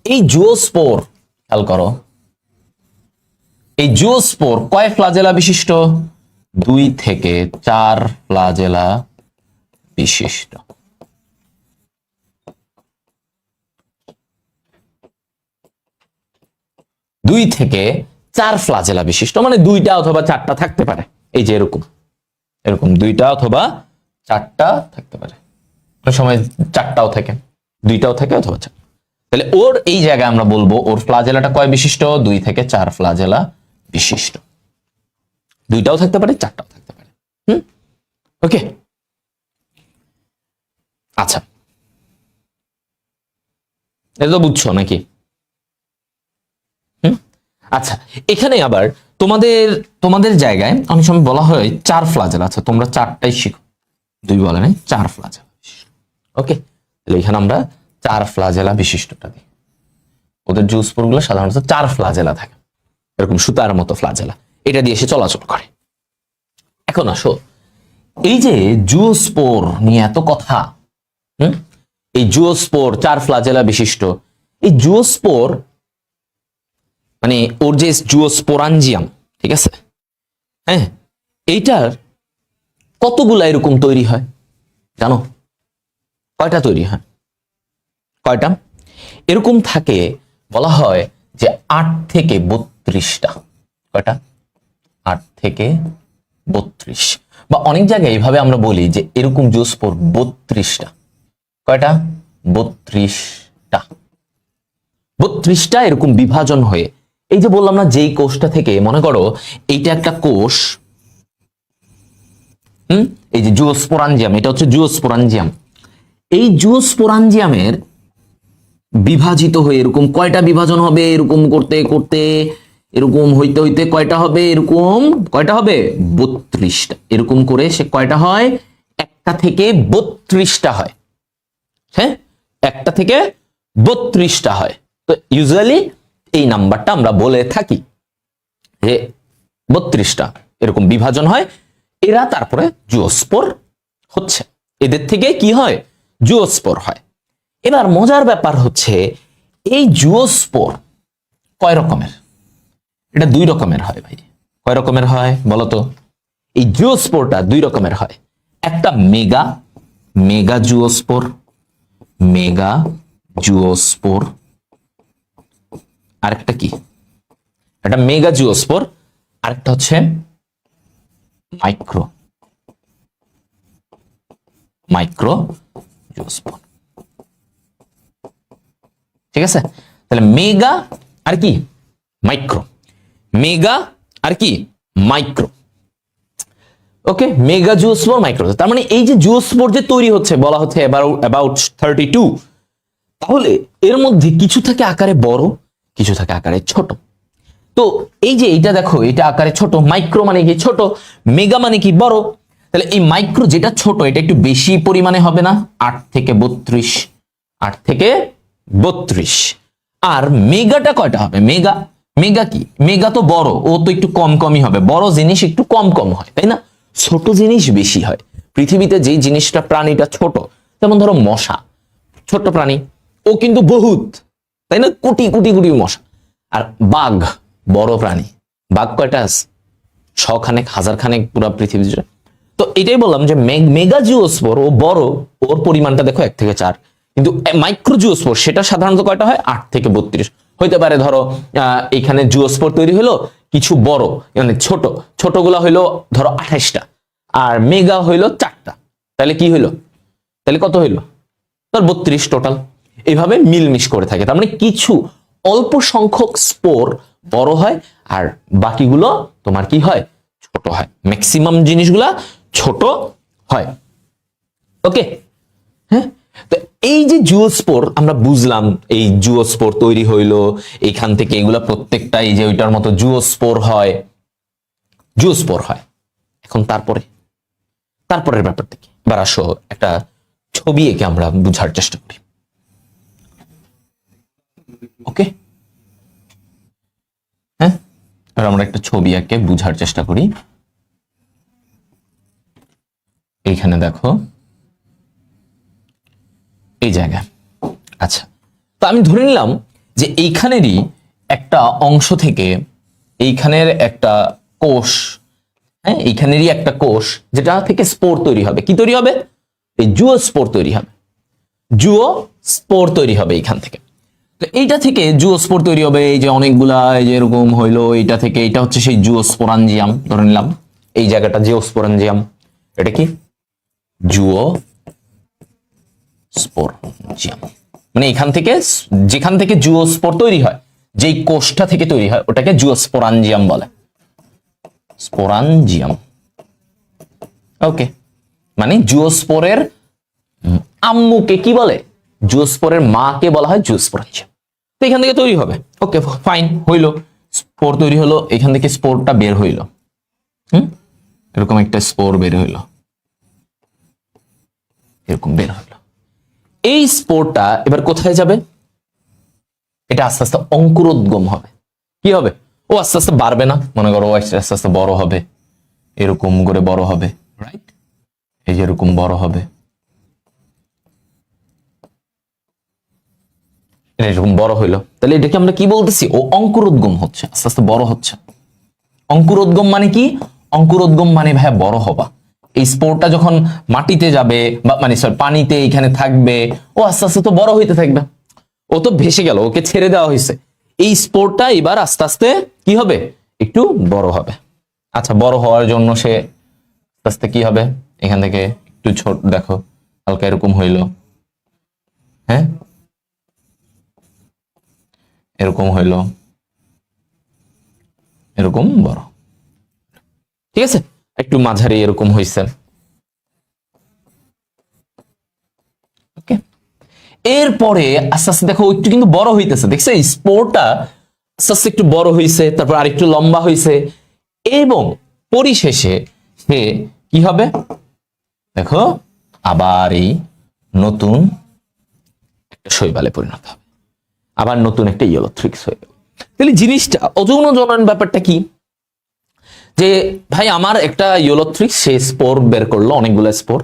এই জুওস্পোর খেয়াল করো, এই জুওস্পোর কয় ফ্লাজেলা বিশিষ্ট? 2 থেকে 4 ফ্লাজেলা বিশিষ্ট। দুই থেকে 4 ফ্লাজেলা বিশিষ্ট, মানে 2টা অথবা 4টা থাকতে পারে। এই যে এরকম এরকম 2টা অথবা 4টা থাকতে পারে। অনেক সময় 4টাও থাকে, 2টাও থাকে অথবা 4। তাহলে ওর এই জায়গায় আমরা বলবো ওর ফ্লাজেলাটা কয় বিশিষ্ট? 2 থেকে 4 ফ্লাজেলা বিশিষ্ট। 2টাও থাকতে পারে, 4টাও থাকতে পারে। ওকে, আচ্ছা, এটা তো বুঝছো নাকি? আচ্ছা, এখানে আবার তোমাদের তোমাদের জায়গায় অনেক সময় বলা হয় 4 ফ্লাজেলা। আচ্ছা, তোমরা 4টাই শিখো, 2 বলে নাই, 4 ফ্লাজেলা। ওকে, তাহলে এখানে আমরা 4 ফ্লাজেলা বিশিষ্টটা দিই। ওদের জুওস্পোর গুলো সাধারণত 4 ফ্লাজেলা থাকে, এরকম সুতার মতো ফ্লাজেলা, এটা দিয়ে এসে চলাচল করে। এখন আসো, এই যে জুওস্পোর নিয়ে এত কথা, এই জুওস্পোর 4 ফ্লাজেলা বিশিষ্ট, এই জুওস্পোর মানে ওর যে জুওস্পোরাঞ্জিয়াম, ঠিক আছে, হ্যাঁ, এইটার কতগুলা এরকম তৈরি হয় জানো? কয়টা তৈরি হয়? কয়টা এরকম থাকে? বলা হয় যে 8 থেকে 32টা। কয়টা? 8 থেকে 32, বা অনেক জায়গায় এইভাবে আমরা বলি যে এরকম জুওস্পোর 32টা। কয়টা? 32টা। 32টা এরকম বিভাজন হয়ে, এই যে বললাম না, যেই কোষটা থেকে, মনে করো এইটা একটা কোষ, এই যে জুওস্পোরাঞ্জিয়াম, এটা হচ্ছে জুওস্পোরাঞ্জিয়াম। এই জুওস্পোরাঞ্জিয়ামের বিভাজিত হয়ে এরকম কয়টা বিভাজন হবে? এরকম করতে করতে এরকম হইতে হইতে কয়টা হবে? এরকম কয়টা হবে? 32টা। এরকম করে সে কয়টা হয়? একটা থেকে 32টা হয়। হ্যাঁ, একটা থেকে 32টা হয়। তো ইউজুয়ালি এই নাম্বারটা আমরা বলে থাকি যে 32টা এরকম বিভাজন হয়, এরা তারপরে জুওস্পোর হচ্ছে, এদের থেকে কি হয়, জুওস্পোর হয়। এবার মজার ব্যাপার হচ্ছে এই জুওস্পোর কয় রকমের? এটা 2 রকমের হয় ভাই। কয় রকমের হয় বলতো? এই জুওস্পোরটা 2 রকমের হয়। একটা মেগা মেগা জুওস্পোর, মেগা জুওস্পোর, আরেকটা কি, একটা মেগা জুওস্পোর, আরেকটা হচ্ছে মাইক্রো মাইক্রো জুওস্পোর। ঠিক আছে, তাহলে মেগা আর কি মাইক্রো, মেগা আর কি মাইক্রো। ওকে, মেগা জুওস্পোর, মাইক্রো। তার মানে এই যে জুওস্পোর যে তৈরি হচ্ছে, বলা হচ্ছে অ্যাবাউট 32, তাহলে এর মধ্যে কিছু থাকে আকারে বড়, কিছু থাকে আকারে ছোট। তো এই যে এটা দেখো, এটা আকারে ছোট, মাইক্রো মানে কি ছোট, মেগা মানে কি বড়। তাহলে এই মাইক্রো যেটা ছোট, এটা একটু বেশি পরিমাণে হবে না, 8 থেকে 32, 8 থেকে 32। আর মেগাটা কয়টা হবে? মেগা মেগা কি, মেগা তো বড়, ও তো একটু কম কমই হবে, বড় জিনিস একটু কম কম হয়, তাই না? ছোট জিনিস বেশি হয়। পৃথিবীতে যেই জিনিসটা, প্রাণীটা ছোট, যেমন ধরো মশা, ছোট্ট প্রাণী, ও কিন্তু বহুত, তাই না, কোটি কোটি কোটি মশা। আর বাঘ বড় প্রাণী, বাঘ কয়টা আছে? 100 খানেক, 1000 খানেক পুরো পৃথিবী জুড়ে। তো এটাই বললাম যে মেগা জিওস্পোর ও বড়, ওর পরিমাণটা দেখো 1 থেকে 4, কিন্তু মাইক্রো জিওস্পোর সেটা সাধারণত কয়টা হয়? 8 থেকে 32 হইতে পারে। ধরো এখানে জিওস্পোর তৈরি হলো কিছু বড়, মানে ছোট ছোটগুলা হইলো ধরো 28টা, আর মেগা হইলো 4টা, তাহলে কি হইলো? তাহলে কত হইলো? ধর 32 টোটাল। এইভাবে মিলমিশ করে থাকে। তার মানে কিছু অল্প সংখ্যক স্পোর বড় হয়, আর বাকিগুলো তোমার কি হয়? ছোট হয়। ম্যাক্সিমাম জিনিসগুলা ছোট হয়। ওকে, হ্যাঁ। তো এই যে জুওস্পোর আমরা বুঝলাম, এই জুওস্পোর তৈরি হইলো এইখান থেকে, এগুলা প্রত্যেকটা এই যে ওইটার মতো জুওস্পোর হয়, জুওস্পোর হয়। এখন তারপরের ব্যাপারটা কি? এবার আসো একটা ছবি এঁকে আমরা বুঝার চেষ্টা করি। ওকে, হ্যাঁ, আর আমরা একটা ছবি এঁকে বুঝার চেষ্টা করি। এইখানে দেখো, এই জায়গায়, আচ্ছা, তো আমি ধরে নিলাম যে এইখানেরই একটা অংশ থেকে, এইখানের একটা কোষ, হ্যাঁ, এইখানেরই একটা কোষ, যেটা থেকে স্পোর তৈরি হবে। কি তৈরি হবে? এই জুওস্পোর তৈরি হবে, জুওস্পোর তৈরি হবে এইখান থেকে। তো এইটা থেকে জুওস্পোর তৈরি হবে, এই যে অনেকগুলা, এই যে এরকম হইলো, এইটা থেকে, এটা হচ্ছে সেই জুওস্পোরাঞ্জিয়াম ধরে নিলাম, এই জায়গাটা জিওস্পোরাঞ্জিয়াম, এটা কি জুওস্পোরাঞ্জিয়াম। মানে এখান থেকে, যেখান থেকে জুওস্পোর তৈরি হয়, যেই কোষটা থেকে তৈরি হয়, ওটাকে জুওস্পোরাঞ্জিয়াম বলে, স্পোরাঞ্জিয়াম। ওকে, মানে জুওস্পোরের আম্মুকে কি বলে? জুওস্পোরের মাকে বলা হয় জুওস্পোরাঞ্জিয়াম। তো এখান থেকে তৈরি হবে। ওকে, ফাইন, হইলো, স্পোর তৈরি হলো, এখান থেকে স্পোরটা বের হইলো, এরকম একটা স্পোর বের হইলো, এরকম বের হইলো। এই স্পোরটা এবার কোথায় যাবে? এটা আস্তে আস্তে অঙ্কুরোদ্গম হবে। কি হবে? ও আস্তে আস্তে বাড়বে না, মনে করো আস্তে আস্তে বড় হবে, এরকম করে বড় হবে, রাইট? এই যে এরকম বড় হবে, এরকম বড় হইলো। তাহলে এটাকে আমরা কি বলতেছি? ও অঙ্কুরোদ্গম হচ্ছে, আস্তে আস্তে বড় হচ্ছে। অঙ্কুরোদ্গম মানে কি? অঙ্কুরোদ্গম মানে ভাইয়া বড় হবা। এই স্পোরটা যখন মাটিতে যাবে, বা মানে সরি পানিতে এখানে থাকবে, ও আস্তে আস্তে তো বড় হইতে থাকবে। ও তো ভেসে গেল, ওকে ছেড়ে দেওয়া হয়েছে। এই স্পোরটা এবার আস্তে আস্তে কি হবে? একটু বড় হবে। আচ্ছা, বড় হওয়ার জন্য সে আস্তে আস্তে কি হবে? এখান থেকে একটু ছোট, দেখো হালকা এরকম হইলো, হ্যাঁ, এরকম হইলো, এরকম বড়, ঠিক আছে, একটু মাঝারি এরকম হয়েছে। ওকে, এরপরে আস্তে আস্তে দেখো একটু কিন্তু বড় হইতেছে, দেখছো স্পোরটা আস্তে আস্তে একটু বড় হইছে, তারপর আরেকটু লম্বা হইছে, এবং পরিশেষে সে কি হবে? দেখো আবার এই নতুন একটা শৈবালে পরিণত হবে, আবার নতুন একটা ইয়েলোথ্রিক্স হয়ে গেল। তাহলে জিনিসটা অযৌন জনন ব্যাপারটা কি, যে ভাই আমার একটা ইউলোথ্রিক্স সে স্পোর বের করলো, অনেকগুলো স্পোর,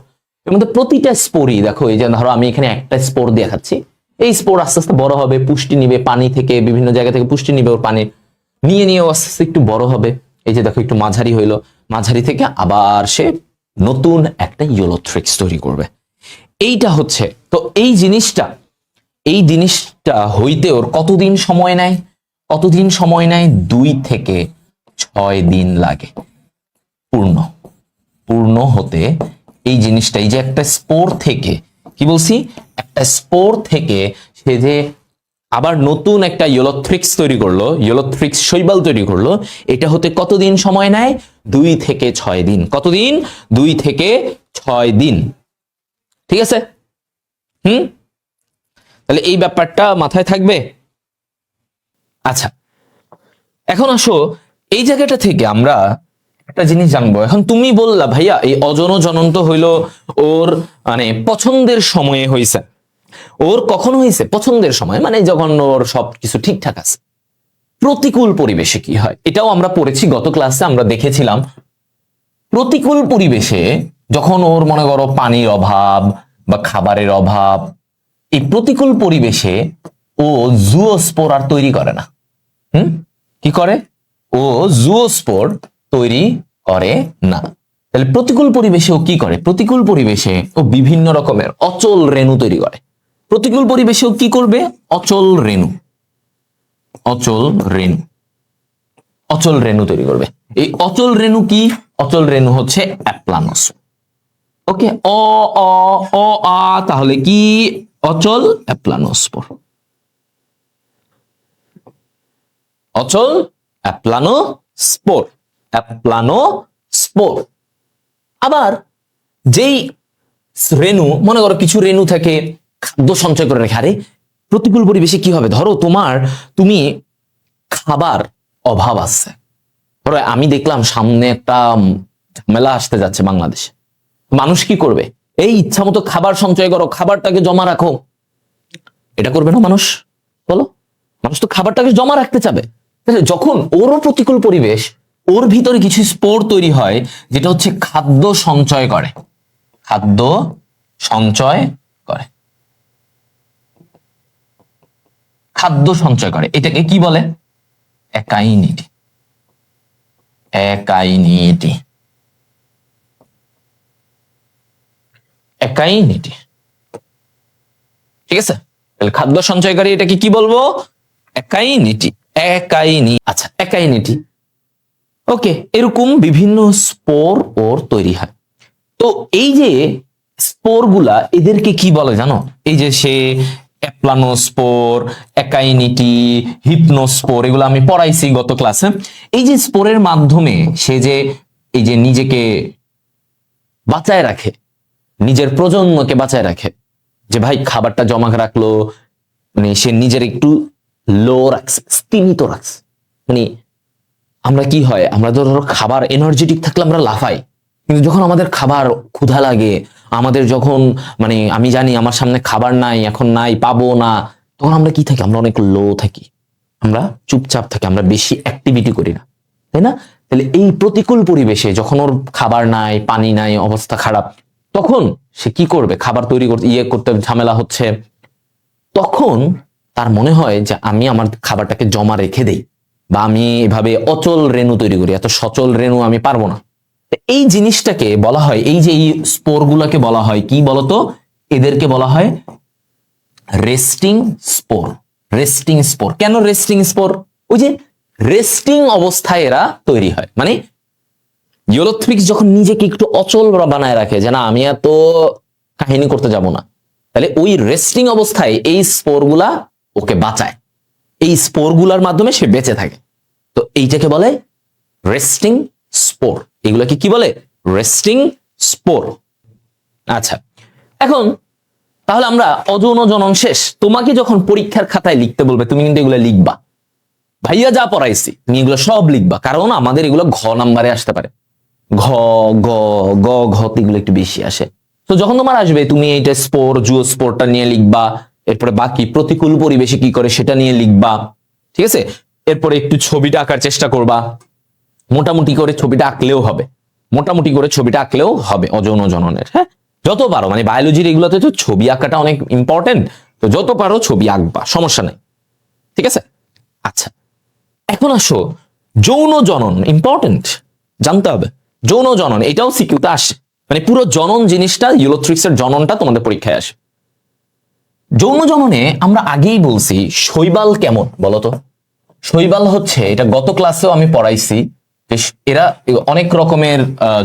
এর মধ্যে প্রতিটা স্পোরই দেখো, এই যে ধরো আমি এখানে একটা স্পোর দেখাচ্ছি, এই স্পোর আস্তে আস্তে বড় হবে, পুষ্টি নিবে, পানি থেকে বিভিন্ন জায়গা থেকে পুষ্টি নিবে, ওর পানি নিয়ে নিয়ে আস্তে আস্তে একটু বড় হবে, এই যে দেখো একটু মাঝারি হইলো, মাঝারি থেকে আবার সে নতুন একটা ইউলোথ্রিক্স তৈরি করবে। এইটা হচ্ছে, তো এই জিনিসটা হইতে ওর কতদিন সময় নেয়? কতদিন সময় নেয়? 2 থেকে 6 দিন লাগে পূর্ণ হতে। এই জিনিসটা, এই যে একটা স্পোর থেকে, কি বলছি, একটা স্পোর থেকে সে যে আবার নতুন একটা ইউলোথ্রিক্স তৈরি করলো, ইউলোথ্রিক্স শৈবাল তৈরি করলো, এটা হতে কতদিন সময় নেয়? 2 থেকে 6 দিন। কতদিন? 2 থেকে 6 দিন। ঠিক আছে? তাহলে এই ব্যাপারটা মাথায় থাকবে। আচ্ছা, এখন আসো এই জায়গাটা থেকে আমরা একটা জিনিস জানবো। এখন তুমি বললা ভাইয়া এই অযৌন জনন তো হইলো ওর মানে পছন্দের সময়ে হইছে, ওর কখন হইছে? পছন্দের সময়, মানে যখন ওর সবকিছু ঠিকঠাক আছে। প্রতিকূল পরিবেশে কি হয় এটাও আমরা পড়েছি গত ক্লাসে, আমরা দেখেছিলাম প্রতিকূল পরিবেশে যখন ওর মনে করো পানির অভাব বা খাবারের অভাব, এই প্রতিকূল পরিবেশে ও জুওস্পোর আর তৈরি করে না। কি করে? ও জুওস্পোর তৈরি করে না। তাহলে প্রতিকূল পরিবেশে ও কি করে? প্রতিকূল পরিবেশে ও বিভিন্ন রকমের অচল রেণু তৈরি করে। প্রতিকূল পরিবেশে ও কি করবে? অচল রেণু তৈরি করবে। এই অচল রেণু কি? অচল রেণু হচ্ছে অ্যাপ্লানোস। ওকে, অ অ অ আ, তাহলে কি? অচল অ্যাপ্লানোস্পোর। অচল অ্যাপ্লানোস্পোর। আবার যেই রেণু, মনে করো কিছু রেণু থাকে খাদ্য সঞ্চয় করে রাখে। আরে প্রতিকূল পরিবেশে কি হবে? ধরো তুমি খাবার অভাব আছে, ধরো আমি দেখলাম সামনে একটা ঝামেলা আসতে যাচ্ছে বাংলাদেশে, মানুষ কি করবে? এই ইচ্ছা মতো খাবার সঞ্চয় করো, খাবারটাকে জমা রাখো। এটা করবে না মানুষ? বলো, মানুষ তো খাবারটাকে জমা রাখতে চাবে। যখন ওরও প্রতিকূল পরিবেশ, ওর ভিতরে কিছু স্পোর তৈরি হয় যেটা হচ্ছে খাদ্য সঞ্চয় করে, এটাকে কি বলে? একাইনিটি। ঠিক আছে, তাহলে খাদ্য সঞ্চয়কারী, এটাকে কি বলবো? একাইনিটি। আচ্ছা, একাইনিটি। ওকে, এরকম বিভিন্ন স্পোর ওর তৈরি হয়। তো এই যে স্পোর গুলা, এদেরকে কি বলে জানো? এই যে সে অ্যাপ্লানোস্পোর, একাইনিটি, হিপনোস্পোর, এগুলো আমি পড়াইছি গত ক্লাসে। এই যে স্পোরের মাধ্যমে সে যে এই যে নিজেকে বাঁচায় রাখে, নিজের প্রজন্মকে বাঁচায় রাখে, যে ভাই খাবারটা জমা রাখলো, মানে সে নিজের একটু লো রাখছে, স্তিমিত রাখছে। মানে আমরা কি হয়, আমরা ধরো খাবার এনার্জেটিক থাকলে আমরা লাফাই, কিন্তু যখন আমাদের খাবার ক্ষুধা লাগে, আমাদের যখন মানে আমি জানি আমার সামনে খাবার নাই, এখন নাই, পাবো না, তখন আমরা কি থাকি? আমরা অনেক লো থাকি, আমরা চুপচাপ থাকি, আমরা বেশি অ্যাক্টিভিটি করি না, তাই না? তাহলে এই প্রতিকূল পরিবেশে যখন ওর খাবার নাই, পানি নাই, অবস্থা খারাপ, তখন সে কি করবে? খাবার তৈরি করতে ঝামেলা হচ্ছে, তখন তার মনে হয় যে আমি আমার খাবারটাকে জমা রেখে দেই, বা আমি এভাবে অচল রেণু তৈরি করি, এত সচল রেণু আমি পারবো না। এই জিনিসটাকে বলা হয়, এই যে এই স্পোর গুলাকে বলা হয় কি বলতো? এদেরকে বলা হয় রেস্টিং স্পোর। কেন রেস্টিং স্পোর? ওই যে রেস্টিং অবস্থায় এরা তৈরি হয়, মানে ইউলোথ্রিক্স যখন নিজেকে একটু অচল বানায় রাখে, যে না আমি এত কাহিনী করতে যাব না, তাহলে ওই রেস্টিং অবস্থায় এই স্পোর গুলা ওকে বাঁচায়, এই স্পোর গুলার মাধ্যমে সে বেঁচে থাকে। তো এইটাকে বলে রেস্টিং স্পোর। এগুলোকে কি বলে? Resting spore. আচ্ছা, এখন তাহলে আমরা অযৌন জনন শেষ। তোমাকে যখন পরীক্ষার খাতায় লিখতে বলবে, তুমি কিন্তু এগুলো লিখবা, ভাইয়া যা পড়াইছি তুমি এগুলো সব লিখবা, কারণ আমাদের এগুলো ঘ নাম্বারে আসতে পারে। ঘ গ গ ঘ এগুলো একটু বেশি আসে। তো যখন তোমার আসবে, তুমি এইটা স্পোর, জুওস্পোরটা নিয়ে লিখবা, এরপরে বাকি প্রতিকূল পরিবেশে কি করে সেটা নিয়ে লিখবা। ঠিক আছে, এরপরে একটু ছবিটা আঁকার চেষ্টা করবা, মোটামুটি করে ছবিটা আঁকলেও হবে, মোটামুটি করে ছবিটা আঁকলেও হবে অযৌন জননের। হ্যাঁ, যত পারো, মানে বায়োলজির এগুলোতে তো ছবি আঁকাটা অনেক ইম্পর্টেন্ট, তো যত পারো ছবি আঁকবা, সমস্যা নেই, ঠিক আছে। আচ্ছা, এখন আসো যৌন জনন, ইম্পর্টেন্ট জানতে হবে। যৌন জনন এটাও সিকিউতে আসে, মানে পুরো জনন জিনিসটা, ইউলোথ্রিক্সের জননটা তোমাদের পরীক্ষায় আসে। যৌন জননে আমরা আগেই বলছি শৈবাল কেমন বলতো। শৈবাল হচ্ছে, এটা গত ক্লাসেও আমি পড়াইছি, এরা অনেক রকমের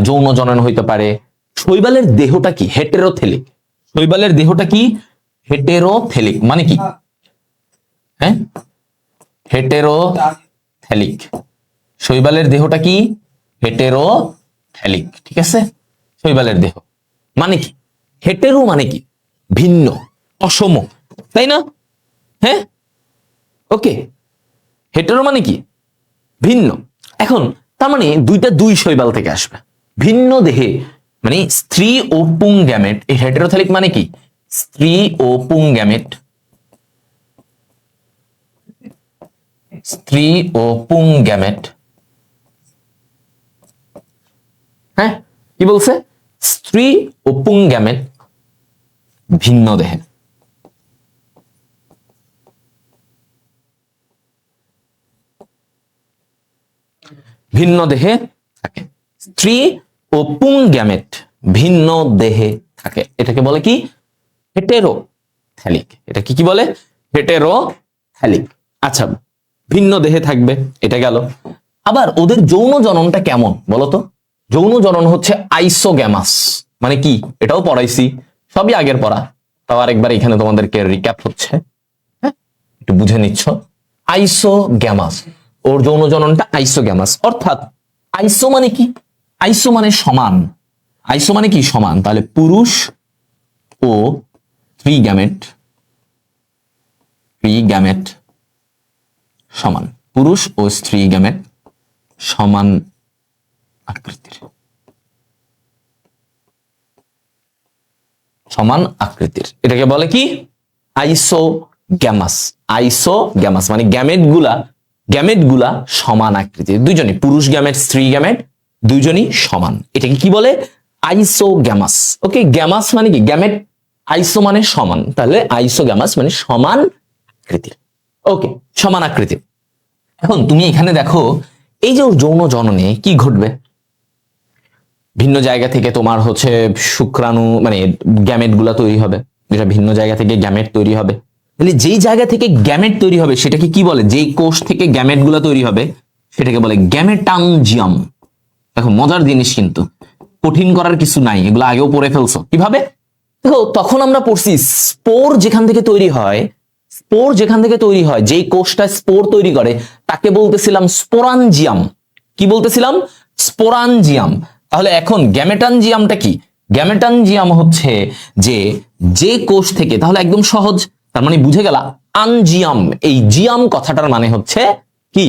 যৌন জনন হইতে পারে। শৈবালের দেহটা কি? হেটেরোথেলিক। শৈবালের দেহটা কি? হেটেরোথেলিক। মানে কি? হ্যাঁ, হেটেরোথেলিক। শৈবালের দেহটা কি? হেটেরোথেলিক, ঠিক আছে। শৈবালের দেহ মানে কি? হেটেরো মানে কি? ভিন্ন, অসম, তাই না? হ্যাঁ, ওকে। হেটেরো মানে কি? ভিন্ন। এখন তার মানে দুইটা দুই শৈবাল থেকে আসবে, ভিন্ন দেহে, মানে স্ত্রী ও পুং গ্যামেট। এই হেটেরোথেলিক মানে কি? স্ত্রী ও পুং গ্যামেট, স্ত্রী ও পুং গ্যামেট। হ্যাঁ, কি বলছে? স্ত্রী ও পুং গ্যামেট ভিন্ন দেহে। ভিন্ন দেহে থাকে। স্ত্রী ও পুং গ্যামেট ভিন্ন দেহে থাকে, এটাকে বলে কি? হেটেরোথ্যালিক। এটা কি কি বলে? হেটেরোথ্যালিক। আচ্ছা, ভিন্ন দেহে থাকবে, এটা গেল। আবার ওদের যৌন জননটা কেমন বলতো? যৌন জনন হচ্ছে আইসোগ্যামাস। মানে কি? এটাও পড়াইছি, সবই আগের পড়া, তাও আরেকবার এখানে তোমাদেরকে রিক্যাপ হচ্ছে, হ্যাঁ, একটু বুঝে নিচ্ছ। আইসোগ্যামাস, ওর যৌন জননটা আইসোগ্যামাস। অর্থাৎ আইসো মানে কি? আইসো মানে সমান। আইসো মানে কি? সমান। তাহলে পুরুষ ও স্ত্রী গ্যামেট, স্ত্রী গ্যামেট সমান। পুরুষ ও স্ত্রী গ্যামেট সমান আকৃতির, সমান আকৃতির, এটাকে বলে কি? আইসোগ্যামাস। আইসোগ্যামাস মানে গ্যামেট গুলা সমান আকৃতির, দুইজনই, পুরুষ গ্যামেট স্ত্রী গ্যামেট দুইজনই সমান। এটাকে কি বলে? আইসোগ্যামাস। ওকে, গ্যামাস মানে কি? গ্যামেট। আইসো মানে সমান, তাহলে আইসোগ্যামাস মানে সমান আকৃতির। ওকে, সমান আকৃতির। এখন তুমি এখানে দেখো, এই যে যৌন জননে কি ঘটবে? ভিন্ন জায়গা থেকে তোমার হচ্ছে শুক্রাণু, মানে গ্যামেট গুলা তৈরি হবে, যেটা ভিন্ন জায়গা থেকে গ্যামেট তৈরি হবে। তাহলে যেই জায়গা থেকে গ্যামেট তৈরি হবে সেটাকে কি বলে? যেই কোষ থেকে গ্যামেট গুলা তৈরি হবে সেটাকে বলে গ্যামেটানজিয়াম। দেখো মজার জিনিস, কিন্তু কঠিন করার কিছু নাই, এগুলো আগেও পড়ে ফেলছো। কিভাবে? দেখো, তখন আমরা পড়ছি স্পোর যেখান থেকে তৈরি হয়, স্পোর যেখান থেকে তৈরি হয়, যেই কোষটা স্পোর তৈরি করে তাকে বলতেছিলাম স্পোরাঞ্জিয়াম। কি বলতেছিলাম? স্পোরাঞ্জিয়াম। তাহলে এখন গ্যামেটানজিয়ামটা কি? গ্যামেটানজিয়াম হচ্ছে যে কোষ থেকে, তাহলে একদম সহজ, তার মানে বুঝে গেলা আনজিয়াম। এই জিয়াম কথাটার মানে হচ্ছে কি?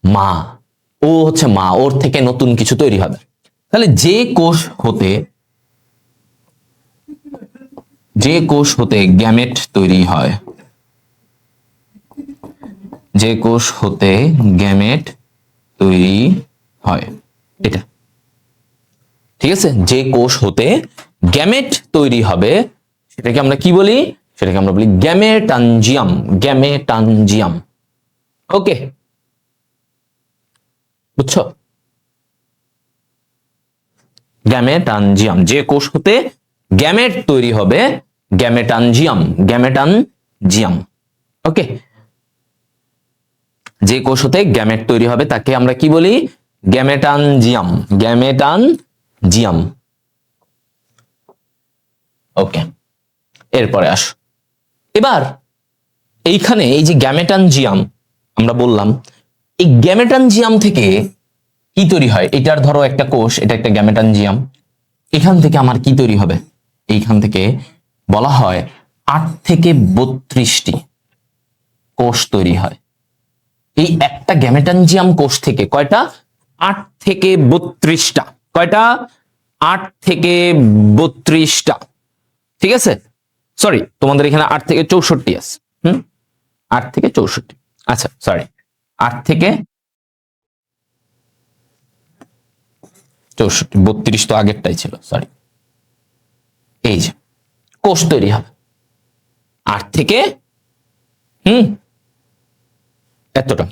মা। ও হচ্ছে মা, ওর থেকে নতুন কিছু তৈরি হবে। তাহলে যে কোষ হতে গ্যামেট তৈরি হয়, যে কোষ হতে গ্যামেট তৈরি হয়, এটা ঠিক আছে। যে কোষ হতে গ্যামেট তৈরি হবে সেটাকে আমরা কি বলি? সেটাকে আমরা বলি গ্যামেটানজিয়াম। গ্যামেটানজিয়াম, ওকে, বুঝছো? গ্যামেটানজিয়াম, যে কোষ হতে গ্যামেট তৈরি হবে, গ্যামেটানজিয়াম। গ্যামেটানজিয়াম, ওকে। যে কোষ হতে গ্যামেট তৈরি হবে তাকে আমরা কি বলি? গ্যামেটানজিয়াম। গ্যামেটানজিয়াম, ওকে। এরপরে আসো, এবার এইখানে এই যে গ্যামেটানজিয়াম আমরা বললাম, এই গ্যামেটানজিয়াম থেকে কি তৈরি হয়? এটার ধরো একটা কোষ, এটা একটা গ্যামেটানজিয়াম। এখান থেকে আমার কি তৈরি হবে? এইখান থেকে বলা হয় 8 থেকে 32টি কোষ তৈরি হয়। এই একটা গ্যামেটানজিয়াম কোষ থেকে কয়টা? 8 থেকে 32টা। কয়টা? 8 থেকে 32টা, ঠিক আছে। সরি, তোমাদের এখানে 8 থেকে 64 আছে। 8 থেকে 64, আচ্ছা সরি। 8 থেকে 64, 32 তো আগেরটাই ছিল, সরি। এই যে কোষ তৈরি হবে 8 থেকে এতটা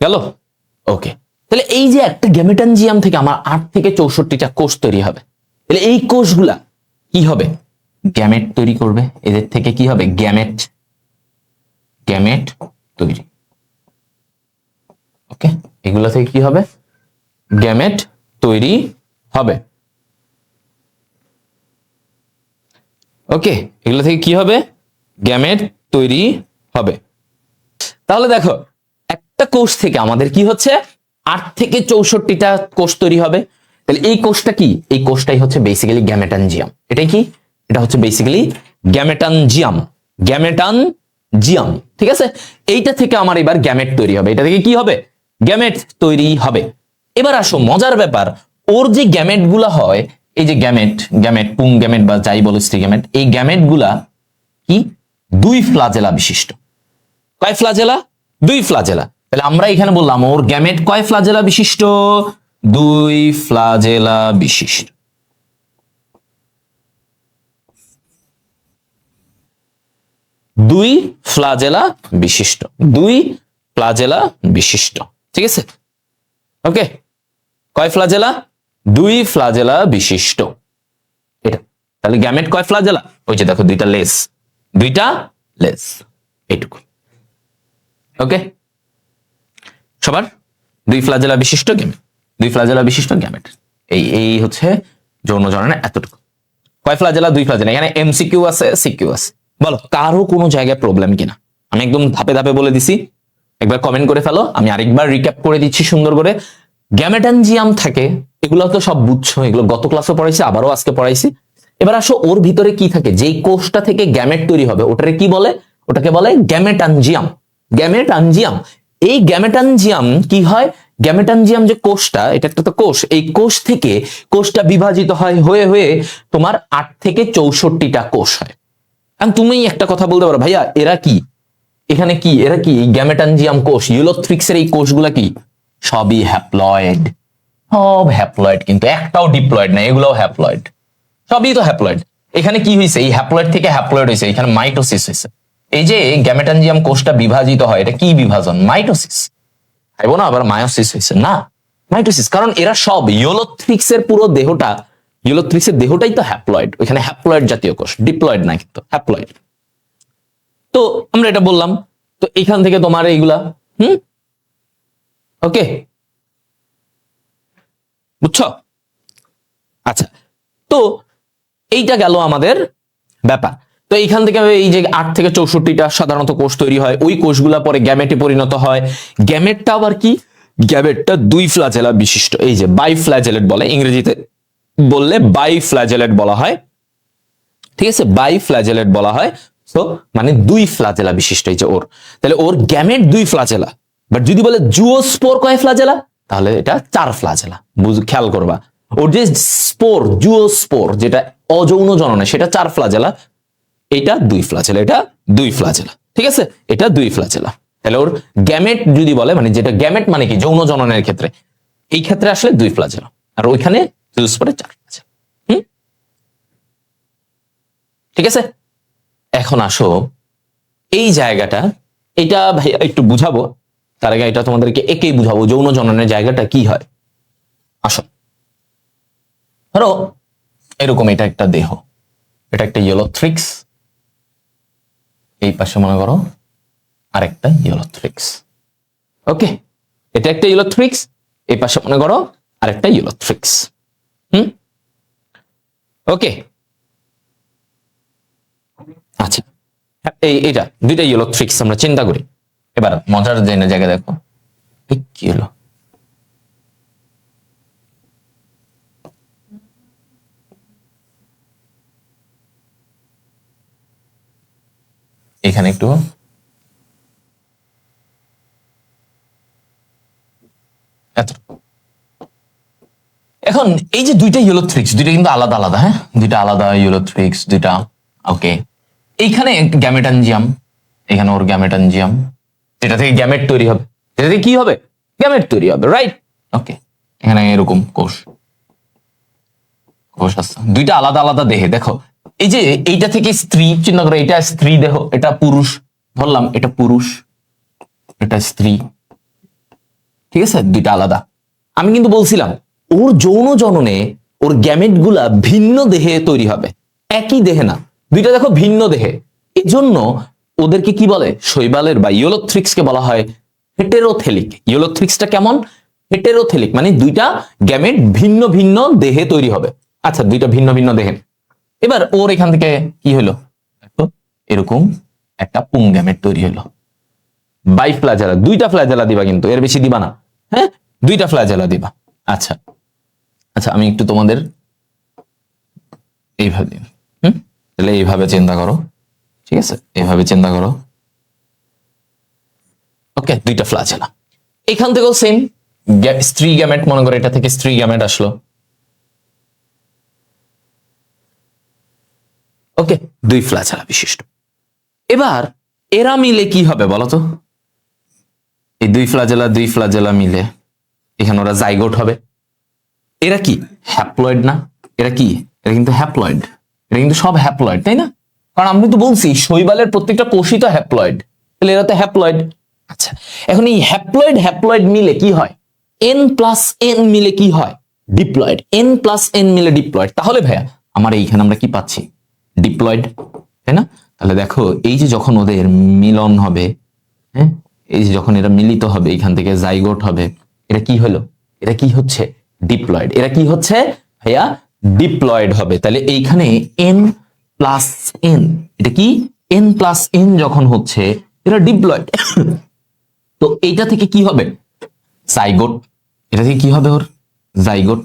গেল। ওকে, তাহলে এই যে একটা গ্যামেটানজিয়াম থেকে আমার 8 থেকে 64টা কোষ তৈরি হবে, তাহলে এই কোষগুলা কি হবে? গ্যামেট তৈরি করবে। এদের থেকে কি হবে? গ্যামেট, গ্যামেট তৈরি। ওকে, এগুলা থেকে কি হবে? গ্যামেট তৈরি হবে। ওকে, এগুলো থেকে কি হবে? গ্যামেট তৈরি হবে। তাহলে দেখো, একটা কোষ থেকে আমাদের কি হচ্ছে? 8 থেকে 64টা কোষ তৈরি হবে। তাহলে এই কোষটা কি? এই কোষটাই হচ্ছে বেসিক্যালি গ্যামেটানজিয়াম। এটাই কি? এটা হচ্ছে বেসিক্যালি গ্যামেটানজিয়াম, গ্যামেটানজিয়াম। ঠিক আছে, এইটা থেকে আমার এবার গ্যামেট তৈরি হবে। এটা থেকে কি হবে? গ্যামেট তৈরি হবে। এবার আসো মজার ব্যাপার, ওর যে গ্যামেট গুলা হয়, এই যে গ্যামেট, গ্যামেট পুং গ্যামেট বা যাই বলো স্ত্রী গ্যামেট, এই গ্যামেট গুলা কি? 2 ফ্লাজেলা বিশিষ্ট। কয় ফ্লাজেলা? 2 ফ্লাজেলা। তাহলে আমরা এখানে বললাম ওর গ্যামেট কয় ফ্লাজেলা বিশিষ্ট? 2 ফ্লাজেলা বিশিষ্ট। দুই ফ্লাজেলা বিশিষ্ট, 2 ফ্লাজেলা বিশিষ্ট। ঠিক আছে, ওকে। কয় ফ্লাজেলা? 2 ফ্লাজেলা বিশিষ্ট। এটা তাহলে গ্যামেট কয় ফ্লাজেলা? ওই যে দেখো 2টা লেস, 2টা লেস, এইটুকু। ওকে, সবার 2 ফ্লাজেলা বিশিষ্ট গ্যামেট, 2 ফ্লাজেলা বিশিষ্ট গ্যামেট। এই হচ্ছে যৌন জননের এতটুকু। কয় ফ্লাজেলা? 2 ফ্লাজেলা। এখানে এমসিকিউ আছে, সিকিউ আছে। বলো কারো কোনো জায়গায় প্রবলেম কিনা? আমি একদম ধাপে ধাপে বলে দিছি, একবার কমেন্ট করে ফেলো। আমি আরেকবার রিক্যাপ করে দিচ্ছি সুন্দর করে। গ্যামেটানজিয়াম থাকে, এগুলো তো সব বুঝছো, এগুলো গত ক্লাসে পড়াইছি, আবারও আজকে পড়াইছি। এবার আসো ওর ভিতরে কি থাকে? যেই কোষটা থেকে গ্যামেট তৈরি হবে ওটারে কি বলে? ওটাকে বলে গ্যামেটানজিয়াম, গ্যামেটানজিয়াম। এই গ্যামেটানজিয়াম কি হয়? গ্যামেটানজিয়াম যে কোষটা, এটা একটা তো কোষ, এই কোষ থেকে কোষটা বিভাজিত হয় হয়ে হয়ে তোমার 8 থেকে 64টা কোষ হয়। এখন তুমি একটা কথা বলতে পারো, ভাইয়া এরা কি? এখানে কি এরা কি? গ্যামেটানজিয়াম কোষ, ইউলোথ্রিক্সের এই কোষগুলা কি? সবই হ্যাপ্লয়েড, সব হ্যাপ্লয়েড, কিন্তু একটাও ডিপ্লয়েড না। এগুলোও হ্যাপ্লয়েড, সবই তো হ্যাপ্লয়েড। এখানে কি হয়েছে? এই হ্যাপ্লয়েড থেকে হ্যাপ্লয়েড হয়েছে, এখানে মাইটোসিস হয়েছে। এই যে গ্যামেটানজিয়াম কোষটা বিভাজিত হয়, এটা কি বিভাজন? মাইটোসিস। খাইবো না আবার মায়োসিস হয়েছে না, মাইটোসিস। কারণ এরা সব ইউলোথ্রিক্সের পুরো দেহটা, ইউলোথ্রিক্সের দেহটাই তো হ্যাপ্লয়েড। ওইখানে হ্যাপ্লয়েড জাতীয় কোষ, ডিপ্লয়েড না, কিন্তু হ্যাপ্লয়েড। তো আমরা এটা বললাম। তো এখান থেকে তোমার এইগুলা ওকে, বুঝছো? আচ্ছা, তো এইটা গেল আমাদের ব্যাপার। তো এইখান থেকে এই যে 8 থেকে 64টা সাধারণত কোষ তৈরি হয়, ওই কোষগুলা পরে গ্যামেটে পরিণত হয়। গ্যামেটটা আবার কি? গ্যামেটটা 2 ফ্ল্যাজেলা বিশিষ্ট। এই যে বাইফ্ল্যাজেলেট বলে, ইংরেজিতে বললে বাইফ্ল্যাজেলেট বলা হয়। ঠিক আছে, বাইফ্ল্যাজেলেট বলা হয়। তো মানে 2 ফ্ল্যাজেলা বিশিষ্ট এই যে ওর। তাহলে ওর গ্যামেট 2 ফ্ল্যাজেলা। বাট যদি বলে জুওস্পোর কয় ফ্ল্যাজেলা, তাহলে এটা 4 ফ্ল্যাজেলা। খেয়াল করবা, ওর যে স্পোর, জুওস্পোর যেটা অযৌন জননে, সেটা 4 ফ্ল্যাজেলা, এটা 2 ফ্ল্যাজেলা, এটা 2 ফ্ল্যাজেলা। ঠিক আছে, এটা 2 ফ্ল্যাজেলা। তাহলে ওর গ্যামেট যদি বলে, মানে যেটা গ্যামেট মানে কি? যৌন জননের ক্ষেত্রে, এই ক্ষেত্রে আসলে 2 ফ্ল্যাজেলা, আর ওইখানে জুওস্পোরে 4 ফ্ল্যাজেলা। ঠিক আছে, এখন আসো এই জায়গাটা, এটা ভাই একটু বুঝাবো। তার আগে এটা তোমাদেরকে একেই বুঝাবো, যৌন জননের জায়গাটা কি হয়। আসো, ধরো এরকম এটা একটা দেহ, এটা একটা ইউলোথ্রিক্স, এই পাশে মনে করো আরেকটা ইউলোথ্রিক্স। ওকে, এটা একটা ইউলোথ্রিক্স, এই পাশে মনে করো আরেকটা ইউলোথ্রিক্স। ওকে, আচ্ছা, এইটা 2টা ইউলোথ্রিক্স আমরা চিন্তা করি। এবার মজার জায়গা দেখো, কি হলো? এখানে একটু এখন এই যে 2টা ইউলোথ্রিক্স, 2টা কিন্তু আলাদা আলাদা, হ্যাঁ 2টা আলাদা ইউলোথ্রিক্স 2টা। ওকে, এইখানে গ্যামেটানজিয়াম, এখানে ওর গ্যামেটানজিয়াম, যেটা থেকে গ্যামেট তৈরি হবে। এটাতে কি হবে? গ্যামেট তৈরি হবে, রাইট? ওকে, এখানে এরকম কোষ কোষ আছে, দুইটা আলাদা আলাদা দেহে। দেখো এই যে এইটা থেকে স্ত্রী চিহ্ন করে, এটা স্ত্রী দেহ, এটা পুরুষ ধরলাম, এটা পুরুষ, এটা স্ত্রী, ঠিক আছে, দুইটা আলাদা। আমি কিন্তু বলছিলাম ওর যৌন জননে ওর গ্যামেট গুলা ভিন্ন দেহে তৈরি হবে, একই দেহে না, দুইটা দেখো ভিন্ন দেহে। এজন্য ওদেরকে কি বলে? শৈবালের বা ইওলোথ্রিক্সকে বলা হয় হেটেরোথেলিক। ইওলোথ্রিক্সটা কেমন? হেটেরোথেলিক, মানে দুইটা গ্যামেট ভিন্ন ভিন্ন দেহে তৈরি হবে। আচ্ছা, দুইটা ভিন্ন ভিন্ন দেহে। এবার ওর এখান থেকে কি হলো? এরকম একটা পুং গ্যামেট তৈরি হলো। বাইফ্ল্যাজেলা, দুইটা ফ্ল্যাজেলা দিবা, কিন্তু এর বেশি দিবা না, হ্যাঁ, দুইটা ফ্ল্যাজেলা দিবা। আচ্ছা আচ্ছা, আমি একটু তোমাদের এইভাবে দিন, তাহলে এইভাবে চিন্তা করো, ঠিক আছে, এইভাবে চিন্তা করো। ওকে, দুইটা ফ্ল্যাজেলা। এখান থেকেও সেম, স্ত্রী গ্যামেট, মনে করো এটা থেকে স্ত্রী গ্যামেট আসলো। ওকে, দুই ফ্ল্যাজেলা বিশিষ্ট। এবার এরা মিলে কি হবে বলতো? এই দুই ফ্ল্যাজেলা মিলে এখানে ওরা জাইগোট হবে। এরা কি হ্যাপ্লয়েড না? এরা কি? এরা কিন্তু হ্যাপ্লয়েড, এরা কিন্তু সব হ্যাপ্লয়েড, তাই না? কারণ আমি তো বলছি শৈবালের প্রত্যেকটা কোষই তো হ্যাপ্লয়েড, তাহলে এরা তো হ্যাপ্লয়েড। আচ্ছা, এখন এই হ্যাপ্লয়েড হ্যাপ্লয়েড মিলে কি হয়? এন প্লাস এন মিলে কি হয়? ডিপ্লয়েড। এন প্লাস এন মিলে ডিপ্লয়েড। তাহলে ভাইয়া আমার এইখানে আমরা কি পাচ্ছি? ডিপ্লয়েড, তাই না? তাহলে দেখো এই যে যখন ওদের মিলন হবে, হ্যাঁ, এই যে যখন এরা মিলিত হবে, এখান থেকে জাইগোট হবে, এটা কি হলো? এটা কি হচ্ছে? ডিপ্লয়েড। এরা কি হচ্ছে ভাইয়া? ডিপ্লয়েড হবে। তাহলে এইখানে এন প্লাস এন, এটা কি? এন প্লাস এন যখন হচ্ছে, এটা ডিপ্লয়েড। তো এইটা থেকে কি হবে? জাইগোট। এটা থেকে কি হবে ওর? জাইগোট।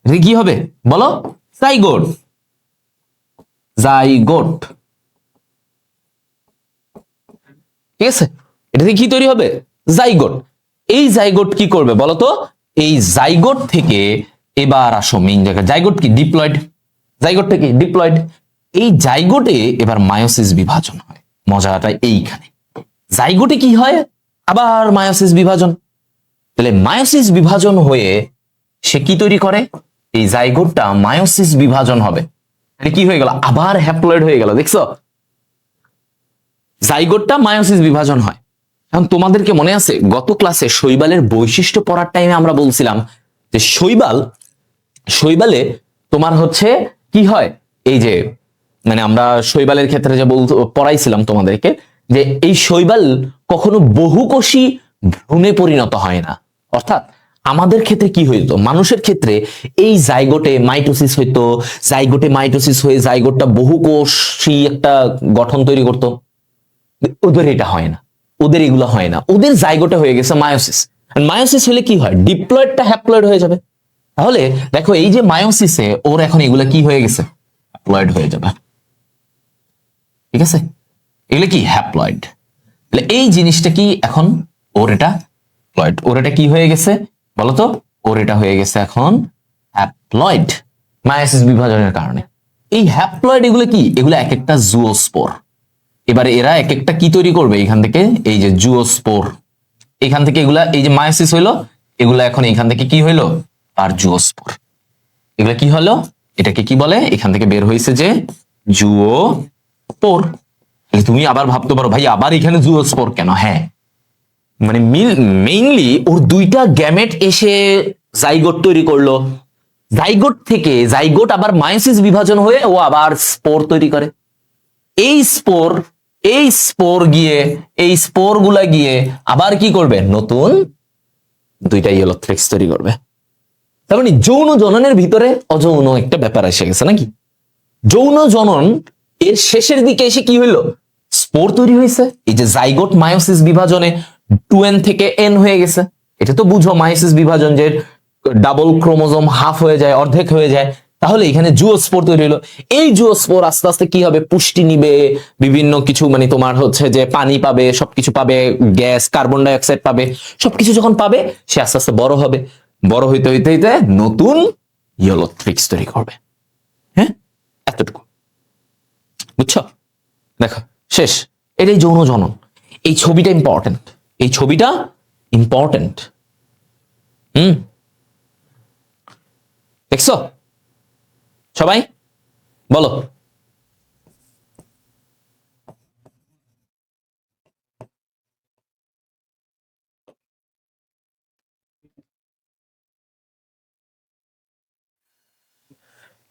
এটা কি হবে বলো? জাইগোট। জাইগোট, ঠিক আছে? এটা থেকে কি তৈরি হবে? জাইগোট। এই জাইগোট কি করবে বলতো? এই জাইগোট থেকে এবার আসো মেইন জায়গা। জাইগোট কি? ডিপ্লয়েড। জাইগোট থেকে ডিপ্লয়েড। এই জাইগোটে এবার মায়োসিস বিভাজন হয়। মজাটা এইখানে, জাইগোটে কি হয়? আবার মায়োসিস বিভাজন। তাহলে মায়োসিস বিভাজন হয়ে সে কি তৈরি করে? এই জাইগোটটা মায়োসিস বিভাজন হবে। এটা কি হয়ে গেল? আবার হ্যাপ্লয়েড হয়ে গেল, দেখছো? জাইগোটটা মায়োসিস বিভাজন হয়। এখন তোমাদেরকে মনে আছে গত ক্লাসে শৈবালের বৈশিষ্ট্য পড়ার টাইমে আমরা বলছিলাম যে শৈবালে তোমার হচ্ছে কি হয়? এই যে মানে আমরা শৈবালের ক্ষেত্রে যে পড়াইছিলাম তোমাদেরকে, যে এই শৈবাল কখনো বহুকোষী ভ্রূণে পরিণত হয় না। অর্থাৎ আমাদের ক্ষেত্রে কি হইতো? মানুষের ক্ষেত্রে এই জাইগোটে মাইটোসিস হইতো, জাইগোটে মাইটোসিস হয়ে জাইগোটটা বহুকোষী একটা গঠন তৈরি করতো। ওদের এটা হয় না, ওদের এগুলো হয় না, ওদের জাইগোটে হয়ে গেছে মায়োসিস। মায়োসিস হলে কি হয়? ডিপ্লয়েডটা হ্যাপ্লয়েড হয়ে যাবে। তাহলে দেখো এই যে মায়োসিসে ওর এখন এগুলা কি হয়ে গেছে? হ্যাপ্লয়েড হয়ে যাবে, ঠিক আছে? এগুলো কি? হ্যাপ্লয়েড। তাহলে এই জিনিসটা কি এখন? ওর এটা হ্যাপ্লয়েড। ওর এটা কি হয়ে গেছে বলতো? ওর এটা হয়ে গেছে এখন হ্যাপ্লয়েড, মায়োসিস বিভাজনের কারণে। এই হ্যাপ্লয়েড এগুলো কি? এগুলো এক একটা জুওস্পোর। এবারে এরা এক একটা কি তৈরি করবে এখান থেকে? এই যে জুওস্পোর। এখান থেকে এগুলা, এই যে মায়োসিস হইলো, এগুলা এখন এখান থেকে কি হইলো? আর জুওস্পোর। এগুলা কি হলো? এটাকে কি বলে? এখান থেকে বের হয়েছে যে জুওস্পোর। তুমি আবার ভাবতে পারো ভাই আবার এখানে জুওস্পোর কেন? হ্যাঁ, মানে মেইনলি ওর দুইটা গ্যামেট এসে জাইগোট তৈরি করলো, জাইগোট থেকে জাইগোট আবার মায়োসিস বিভাজন হয়ে ও আবার স্পোর তৈরি করে। এই স্পোর গিয়ে, এই স্পোর গুলা গিয়ে আবার কি করবে? নতুন দুইটা ইওলোথ্রিক্স তৈরি করবে। তার মানে যৌন জননের ভিতরে অযৌন একটা ব্যাপার এসে গেছে নাকি? যৌন জনন এর শেষের দিকে এসে কি হইলো? স্পোর তৈরি হয়েছে। এই যে জাইগোট মায়োসিস বিভাজনে 2n থেকে n হয়ে গেছে। এটা তো বুঝো মায়োসিস বিভাজন যে ডাবল ক্রোমোজোম হাফ হয়ে যায়, অর্ধেক হয়ে যায়। তাহলে এখানে জুওস্পোর তৈরি হলো। এই জুওস্পোর আস্তে আস্তে কি হবে? পুষ্টি নিবে, বিভিন্ন কিছু মানে তোমার হচ্ছে যে পানি পাবে, সবকিছু পাবে, গ্যাস কার্বন ডাই অক্সাইড পাবে, সবকিছু যখন পাবে সে আস্তে আস্তে বড় হবে। বড় হইতে হইতে হইতে নতুন ইওলোথ্রিক্স তৈরি করবে। হ্যাঁ, এতটুকু বুঝছো? দেখো শেষ। এটাই যৌন জনন। এই ছবিটা ইম্পর্টেন্ট, এই ছবিটা ইম্পর্টেন্ট। দেখছো সবাই বলো।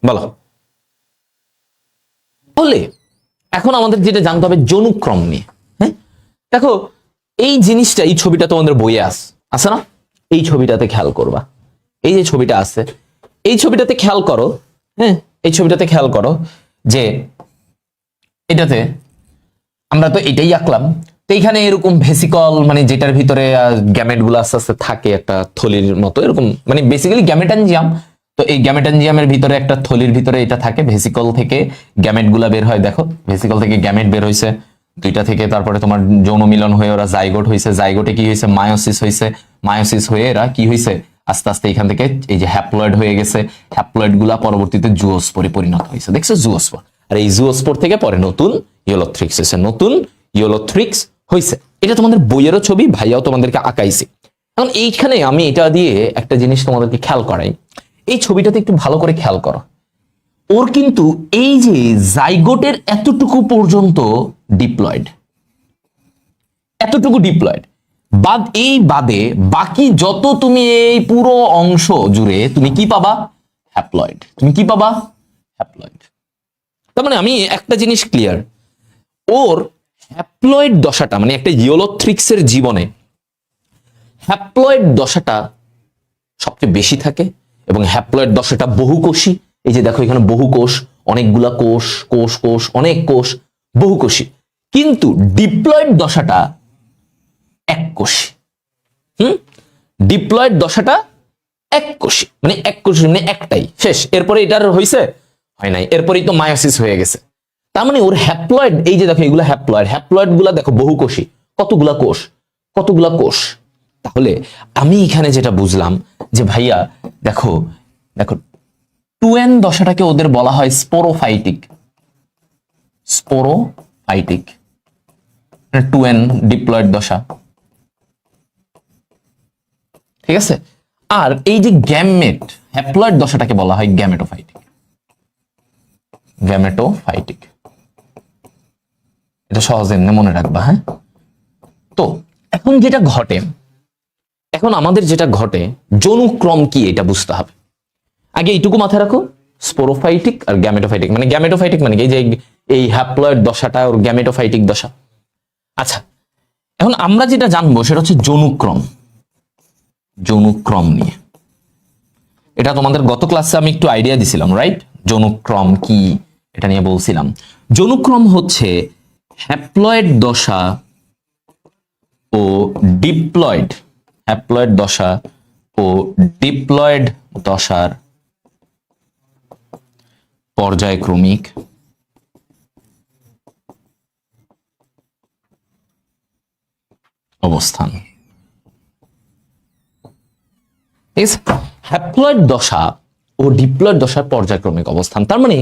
বলো। তাহলে এখন আমাদের যেটা জানতে হবে যৌনক্রম নিয়ে। হ্যাঁ দেখো এই জিনিসটা, এই ছবিটা তোমাদের বইয়ে আছে না? এই ছবিটাতে খেয়াল করবা, এই যে ছবিটা আছে, এই ছবিটাতে খেয়াল করো। হ্যাঁ এই ছবিটাতে খেয়াল করো যে এটাতে আমরা তো এটাই আঁকলাম। তো এইখানে এরকম ভেসিকল, মানে যেটার ভিতরে গ্যামেট গুলো আস্তে আস্তে থাকে একটা থলির মতো, এরকম মানে বেসিক্যালি গ্যামেটানজিয়াম। তো এই গ্যামেটানজিয়ামের ভিতরে একটা থলির ভিতরে এটা থাকে, ভেসিকল থেকে গ্যামেট গুলা বের হয়। দেখো ভেসিকল থেকে গ্যামেট বের হয়েছে দুইটা থেকে, তারপরে তোমার যৌন মিলন হয়ে ওরা জাইগোট হয়েছে, জাইগোটে কি হয়েছে মায়োসিস হয়েছে, মায়োসিস হয়ে এরা কি হয়েছে আস্তে আস্তে এখান থেকে এই যে হ্যাপ্লয়েড হয়ে গেছে, হ্যাপ্লয়েড গুলা পরবর্তীতে জুওস্পোরে পরিণত হয়েছে। দেখছো জুওস্পোর, আর এই জুওস্পোর থেকে পরে নতুন ইয়োলোথ্রিক্স হয়েছে, নতুন ইয়োলোথ্রিক্স হয়েছে। এটা তোমাদের বইয়েরও ছবি, ভাইয়াও তোমাদেরকে আঁকাইছে। এখন এইখানে আমি এটা দিয়ে একটা জিনিস তোমাদেরকে খেয়াল করাই, এই ছবিটাতে একটু ভালো করে খেয়াল করো। ওর কিন্তু এই যে জাইগোটের এতটুকু পর্যন্ত ডিপ্লয়েড, এতটুকু ডিপ্লয়েড বাদ, এই বাদে বাকি যত তুমি এই পুরো অংশ জুড়ে তুমি কি পাবা? হ্যাপ্লয়েড। তুমি কি পাবা? হ্যাপ্লয়েড। তার মানে আমি একটা জিনিস ক্লিয়ার, ওর হ্যাপ্লয়েড দশাটা মানে একটা ইয়োলোথ্রিক্সের জীবনে হ্যাপ্লয়েড দশাটা সবচেয়ে বেশি থাকে, এবং হ্যাপ্লয়েড দশাটা বহুকোষী। এই যে দেখো এখানে বহুকোষ, অনেকগুলা কোষ, কোষ কোষ অনেক কোষ, বহুকোষী। কিন্তু ডিপ্লয়েড দশাটা এককোষী। ডিপ্লয়েড দশাটা এককোষী, মানে এককোষী মানে একটাই, শেষ। এরপরে এটার হইছে? হয় নাই। এরপরেই তো মায়োসিস হয়ে গেছে। তার মানে ওর হ্যাপ্লয়েড, এই যে দেখো এগুলা হ্যাপ্লয়েড, হ্যাপ্লয়েড গুলা দেখো বহুকোষী, কতগুলা কোষ, কতগুলা কোষ। তাহলে আমি এখানে যেটা বুঝলাম যে ভাইয়া দেখো দেখো 2n দশাটাকে ওদের বলা হয় স্পোরোফাইটিক, স্পোরোফাইটিক 2n ডিপ্লয়েড দশা, ঠিক আছে। আর এই যে গ্যামেট হ্যাপ্লয়েড দশাটাকে বলা হয় গ্যামেটোফাইটিক, গ্যামেটোফাইটিক। এটা সহজে এমনি মনে রাখবা। হ্যাঁ তো এখন যেটা ঘটে, এখন আমাদের যেটা ঘটে যৌনক্রম কি এটা বুঝতে হবে। আগে এইটুকু মাথায় রাখো, স্পোরোফাইটিক আর গ্যামেটোফাইটিক। মানে গ্যামেটোফাইটিক মানে কি, যে এই হ্যাপ্লয়েড দশাটা ওর গ্যামেটোফাইটিক দশা। আচ্ছা এখন আমরা যেটা জানবো সেটা হচ্ছে যৌনক্রম। যৌনক্রম নিয়ে এটা তোমাদের গত ক্লাসে আমি একটু আইডিয়া দিছিলাম, রাইট? যৌনক্রম কি এটা নিয়ে বলছিলাম। যৌনক্রম হচ্ছে হ্যাপ্লয়েড দশা ও ডিপ্লয়েড, হ্যাপ্লয়েড দশা ও ডিপ্লয়েড দশার পর্যায়ক্রমিক অবস্থান। হ্যাপ্লয়েড দশা ও ডিপ্লয়েড দশার পর্যায়ক্রমিক অবস্থান। তার মানে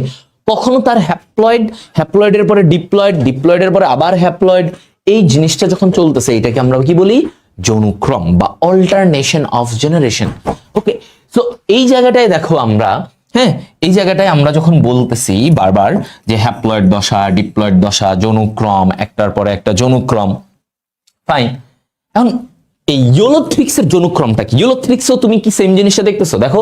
কখনো তার হ্যাপ্লয়েড, হ্যাপ্লয়েডের পরে ডিপ্লয়েড, ডিপ্লয়েডের পরে আবার হ্যাপ্লয়েড, এই জিনিসটা যখন চলতেছে এটাকে আমরা কি বলি? যৌনক্রম বা alternation of generation. Okay, so এই জায়গাটায় দেখো আমরা, হ্যাঁ এই জায়গাটায় আমরা যখন বলতেছি বারবার যে হ্যাপ্লয়েড দশা, ডিপ্লয়েড দশা, যৌনক্রম, একটার পরে একটা যৌনক্রম, ফাইন। এখন এই ইয়োলোথ্রিক্সের যৌনক্রমটা কি? ইয়োলোথ্রিক্সও তুমি কি সেম জিনিসটা দেখতেছো? দেখো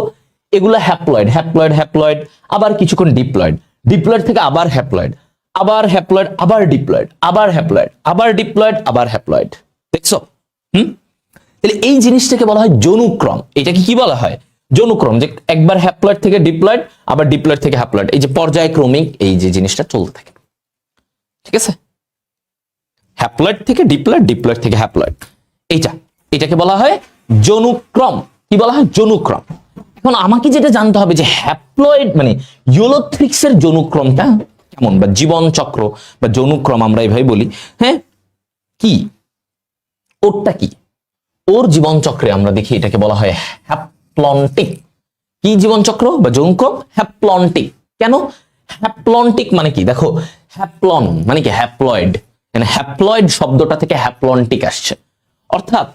এগুলা হ্যাপ্লয়েড, হ্যাপ্লয়েড, হ্যাপ্লয়েড, আবার কিছুক্ষণ ডিপ্লয়েড, ডিপ্লয়েড থেকে আবার হ্যাপ্লয়েড, আবার হ্যাপ্লয়েড, আবার ডিপ্লয়েড, আবার হ্যাপ্লয়েড, আবার ডিপ্লয়েড, আবার হ্যাপ্লয়েড। দেখছো? তাহলে এই জিনিসটাকে বলা হয় যৌনক্রম। এটাকে কি বলা হয়? যৌনক্রম। যে একবার হ্যাপ্লয়েড থেকে ডিপ্লয়েড, আবার ডিপ্লয়েড থেকে হ্যাপ্লয়েড, এই যে পর্যায়ক্রমিক এই যে জিনিসটা চলতে থাকে, ঠিক আছে? হ্যাপ্লয়েড থেকে ডিপ্লয়েড, ডিপ্লয়েড থেকে হ্যাপ্লয়েড, এটাকে বলা হয় যৌনক্রম। কি বলা হয়? যৌনক্রম। এখন আমাকে যেটা জানতে হবে যে হ্যাপ্লয়েড মানে ইয়োলোথ্রিক্সের যৌনক্রমটা কেমন, বা জীবন চক্র বা যৌনক্রম আমরা এইভাবে বলি। হ্যাঁ কি ওরটা কি? ওর জীবন চক্রে আমরা দেখি এটাকে বলা হয় হ্যাপ্লন্টিক। কি জীবন চক্র বা যৌনক্রম? হ্যাপ্লন্টিক। কেন হ্যাপ্লন্টিক মানে কি? দেখো হ্যাপ্লন মানে কি? হ্যাপ্লয়েড, মানে হ্যাপ্লয়েড শব্দটা থেকে হ্যাপ্লন্টিক আসছে। অর্থাৎ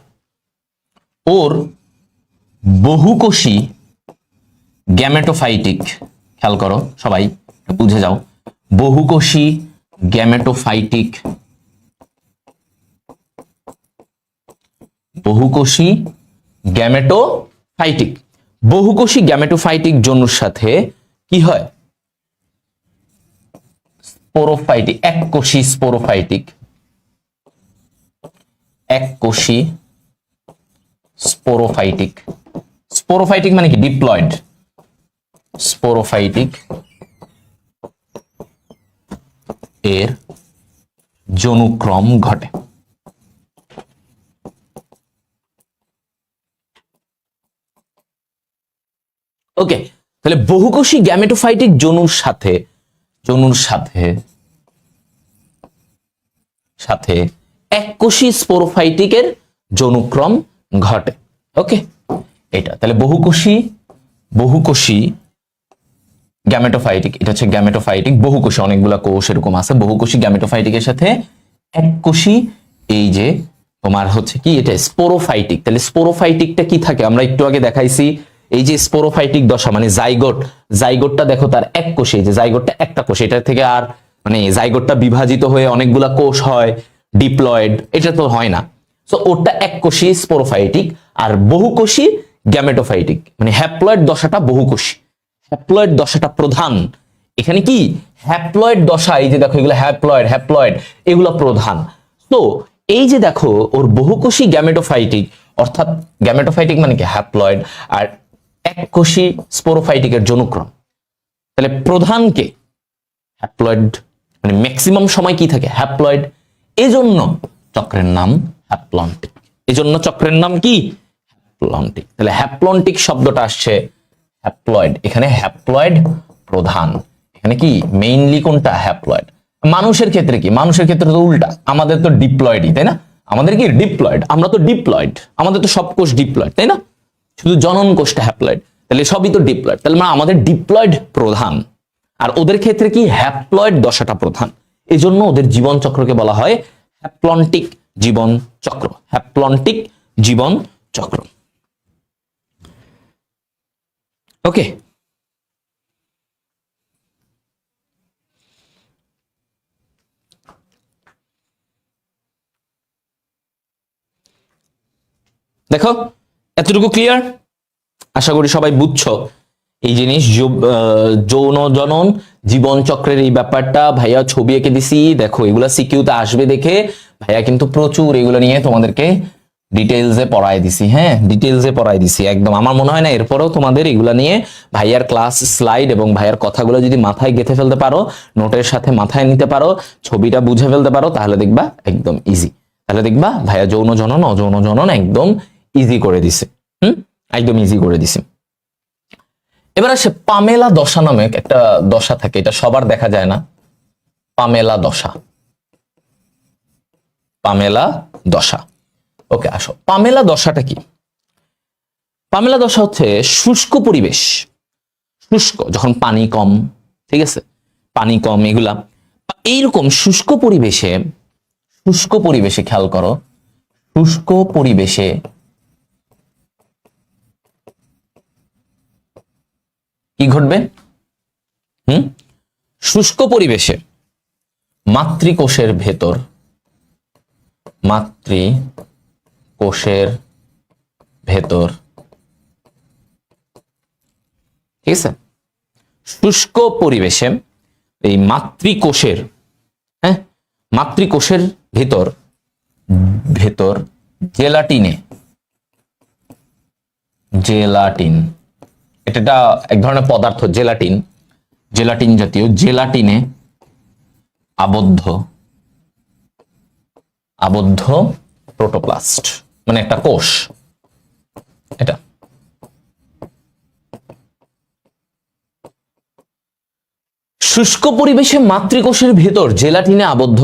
ওর বহুকোষী গ্যামেটোফাইটিক, খেয়াল করো সবাই বুঝে যাও, বহুকোষী গ্যামেটোফাইটিক, বহুকোষী গ্যামেটোফাইটিক, বহুকোষী গ্যামেটোফাইটিক যৌনুর সাথে কি হয়? স্পোরোফাইটিক, এককোষী স্পোরোফাইটিক, এককোষী স্পোরোফাইটিক। স্পোরোফাইটিক মানে কি? ডিপ্লয়েড। স্পোরোফাইটিক এর যৌনুক্রম ঘটে। ওকে, তাহলে বহুকোষী গ্যামেটোফাইটিক যৌনুর সাথে সাথে এককোষী স্পোরোফাইটিকের যৌনুক্রম ঘটে। ওকে, এটা তাহলে বহুকোষী গ্যামেটোফাইটিক, এটা হচ্ছে গ্যামেটোফাইটিক, বহুকোষী, অনেকগুলা কোষ এরকম আছে। বহুকোষী গ্যামেটোফাইটিকের সাথে এককোষী এই যে তোমার হচ্ছে কি, এটা স্পোরোফাইটিক। তাহলে স্পোরোফাইটিকটা কি থাকে? আমরা একটু আগে দেখাইছি, এই যে স্পোরোফাইটিক দশা মানে জাইগোটটা দেখো তার এক কোষে, যে জাইগোটটা একটা কোষ, এটা থেকে আর মানে জাইগোটটা বিভাজিত হয়ে অনেকগুলা কোষ হয়, ডিপ্লয়েড, এটা তো হয় না। সো ওটা এককোষী স্পোরোফাইটিক, আর বহুকোষী গ্যামেটোফাইটিক মানে হ্যাপ্লয়েড দশাটা বহুকোষী, হ্যাপ্লয়েড দশাটা প্রধান। এখানে কি হ্যাপ্লয়েড দশা, এই যে দেখো এগুলো হ্যাপ্লয়েড এগুলো প্রধান। তো এই যে দেখো ওর বহুকোষী গ্যামেটোফাইটিক, অর্থাৎ গ্যামেটোফাইটিক মানে কি হ্যাপ্লয়েড, আর এককোষী স্পোরোফাইটিকের যৌনুক্রম। তাহলে প্রধান কে? হ্যাপ্লয়েড, মানে ম্যাক্সিমাম সময় কি থাকে? হ্যাপ্লয়েড। এজন্য চক্রের নাম হ্যাপ্লন্টিক। এজন্য চক্রের নাম কি? হ্যাপ্লন্টিক। তাহলে হ্যাপ্লন্টিক শব্দটা আসছে হ্যাপ্লয়েড, এখানে হ্যাপ্লয়েড প্রধান। এখানে কি মেইনলি কোনটা? হ্যাপ্লয়েড। মানুষের ক্ষেত্রে কি? মানুষের ক্ষেত্রে তো উল্টা, আমাদের তো ডিপ্লয়েডই, তাই না? আমাদের কি ডিপ্লয়েড, আমরা তো ডিপ্লয়েড, আমাদের তো সব কোষ ডিপ্লয়েড, তাই না? শুধু জনন কোষটা হ্যাপ্লয়েড, তাহলে সবই তো ডিপ্লয়েড। তাহলে আমাদের ডিপ্লয়েড প্রধান, আর ওদের ক্ষেত্রে কি হ্যাপ্লয়েড দশাটা প্রধান। এজন্য ওদের জীবন চক্রকে বলা হয় হ্যাপ্লন্টিক জীবন চক্র। হ্যাপ্লন্টিক জীবন চক্র। ওকে, দেখো এতটুকু ক্লিয়ার? আশা করি সবাই বুঝছো এই জিনিস। যৌন জনন জীবন চক্রের এই ব্যাপারটা ভাইয়া ছবি এঁকে দিছি, দেখো এগুলা সিকিউতে আসবে দেখে ভাইয়া কিন্তু প্রচুর এগুলো নিয়ে তোমাদেরকে ডিটেইলসে পড়াই দিছি। হ্যাঁ, ডিটেইলসে পড়াই দিছি একদম। আমার মনে হয় না এরপরেও তোমাদের এগুলা নিয়ে ভাইয়ার ক্লাস স্লাইড এবং ভাইয়ার কথাগুলো যদি মাথায় গেঁথে ফেলতে পারো, নোটের সাথে মাথায় নিতে পারো, ছবিটা বুঝে ফেলতে পারো, তাহলে দেখবা একদম ইজি। তাহলে দেখবা ভাইয়া যৌন জনন অযৌন জনন একদম ইজি করে দিছে। একদম ইজি করে দিছে। এবার আসে পামেলা দশা নামে একটা দশা থাকে, এটা সবার দেখা যায় না। পামেলা দশা, পামেলা দশা। ওকে, আসো পামেলা দশাটা কি? পামেলা দশা হচ্ছে শুষ্ক পরিবেশ, শুষ্ক যখন পানি কম, ঠিক আছে, পানি কম এগুলা, এইরকম শুষ্ক পরিবেশে খেয়াল করো, শুষ্ক পরিবেশে কি ঘটবে? শুষ্ক পরিবেশে মাতৃকোষের ভেতর, মাতৃকোষের ভেতর, ঠিক আছে, শুষ্ক পরিবেশে এই মাতৃকোষের, হ্যাঁ, মাতৃকোষের ভেতর জেলাটিনে, জেলাটিন, এটা এক ধরনের পদার্থ, জেলাটিন জাতীয়, জেলাটিনে আবদ্ধ প্রোটোপ্লাস্ট মানে একটা কোষ। এটা শুষ্ক পরিবেশে মাতৃকোষের ভেতর জেলাটিনে আবদ্ধ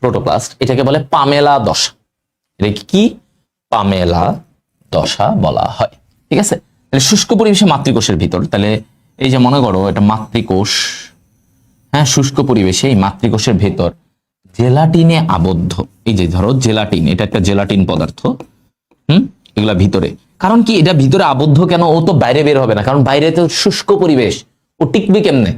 প্রোটোপ্লাস্ট, এটাকে বলে পামেলা দশা। এটাকে কি? পামেলা দশা বলা হয়। ঠিক আছে, তাহলে শুষ্ক পরিবেশে মাতৃকোষের ভিতর, তাহলে এই যে মনে করো এটা মাতৃকোষ, হ্যাঁ, শুষ্ক পরিবেশে এই মাতৃকোষের ভেতর জেলাটিনে আবদ্ধ। এই যে ধরো জেলাটিন, এটা একটা জেলাটিন পদার্থ, এগুলা ভিতরে। কারণ কি এটা ভিতরে আবদ্ধ কেন? ও তো বাইরে বের হবে না, কারণ বাইরে তো শুষ্ক পরিবেশ, ও টিকবে কেমনে?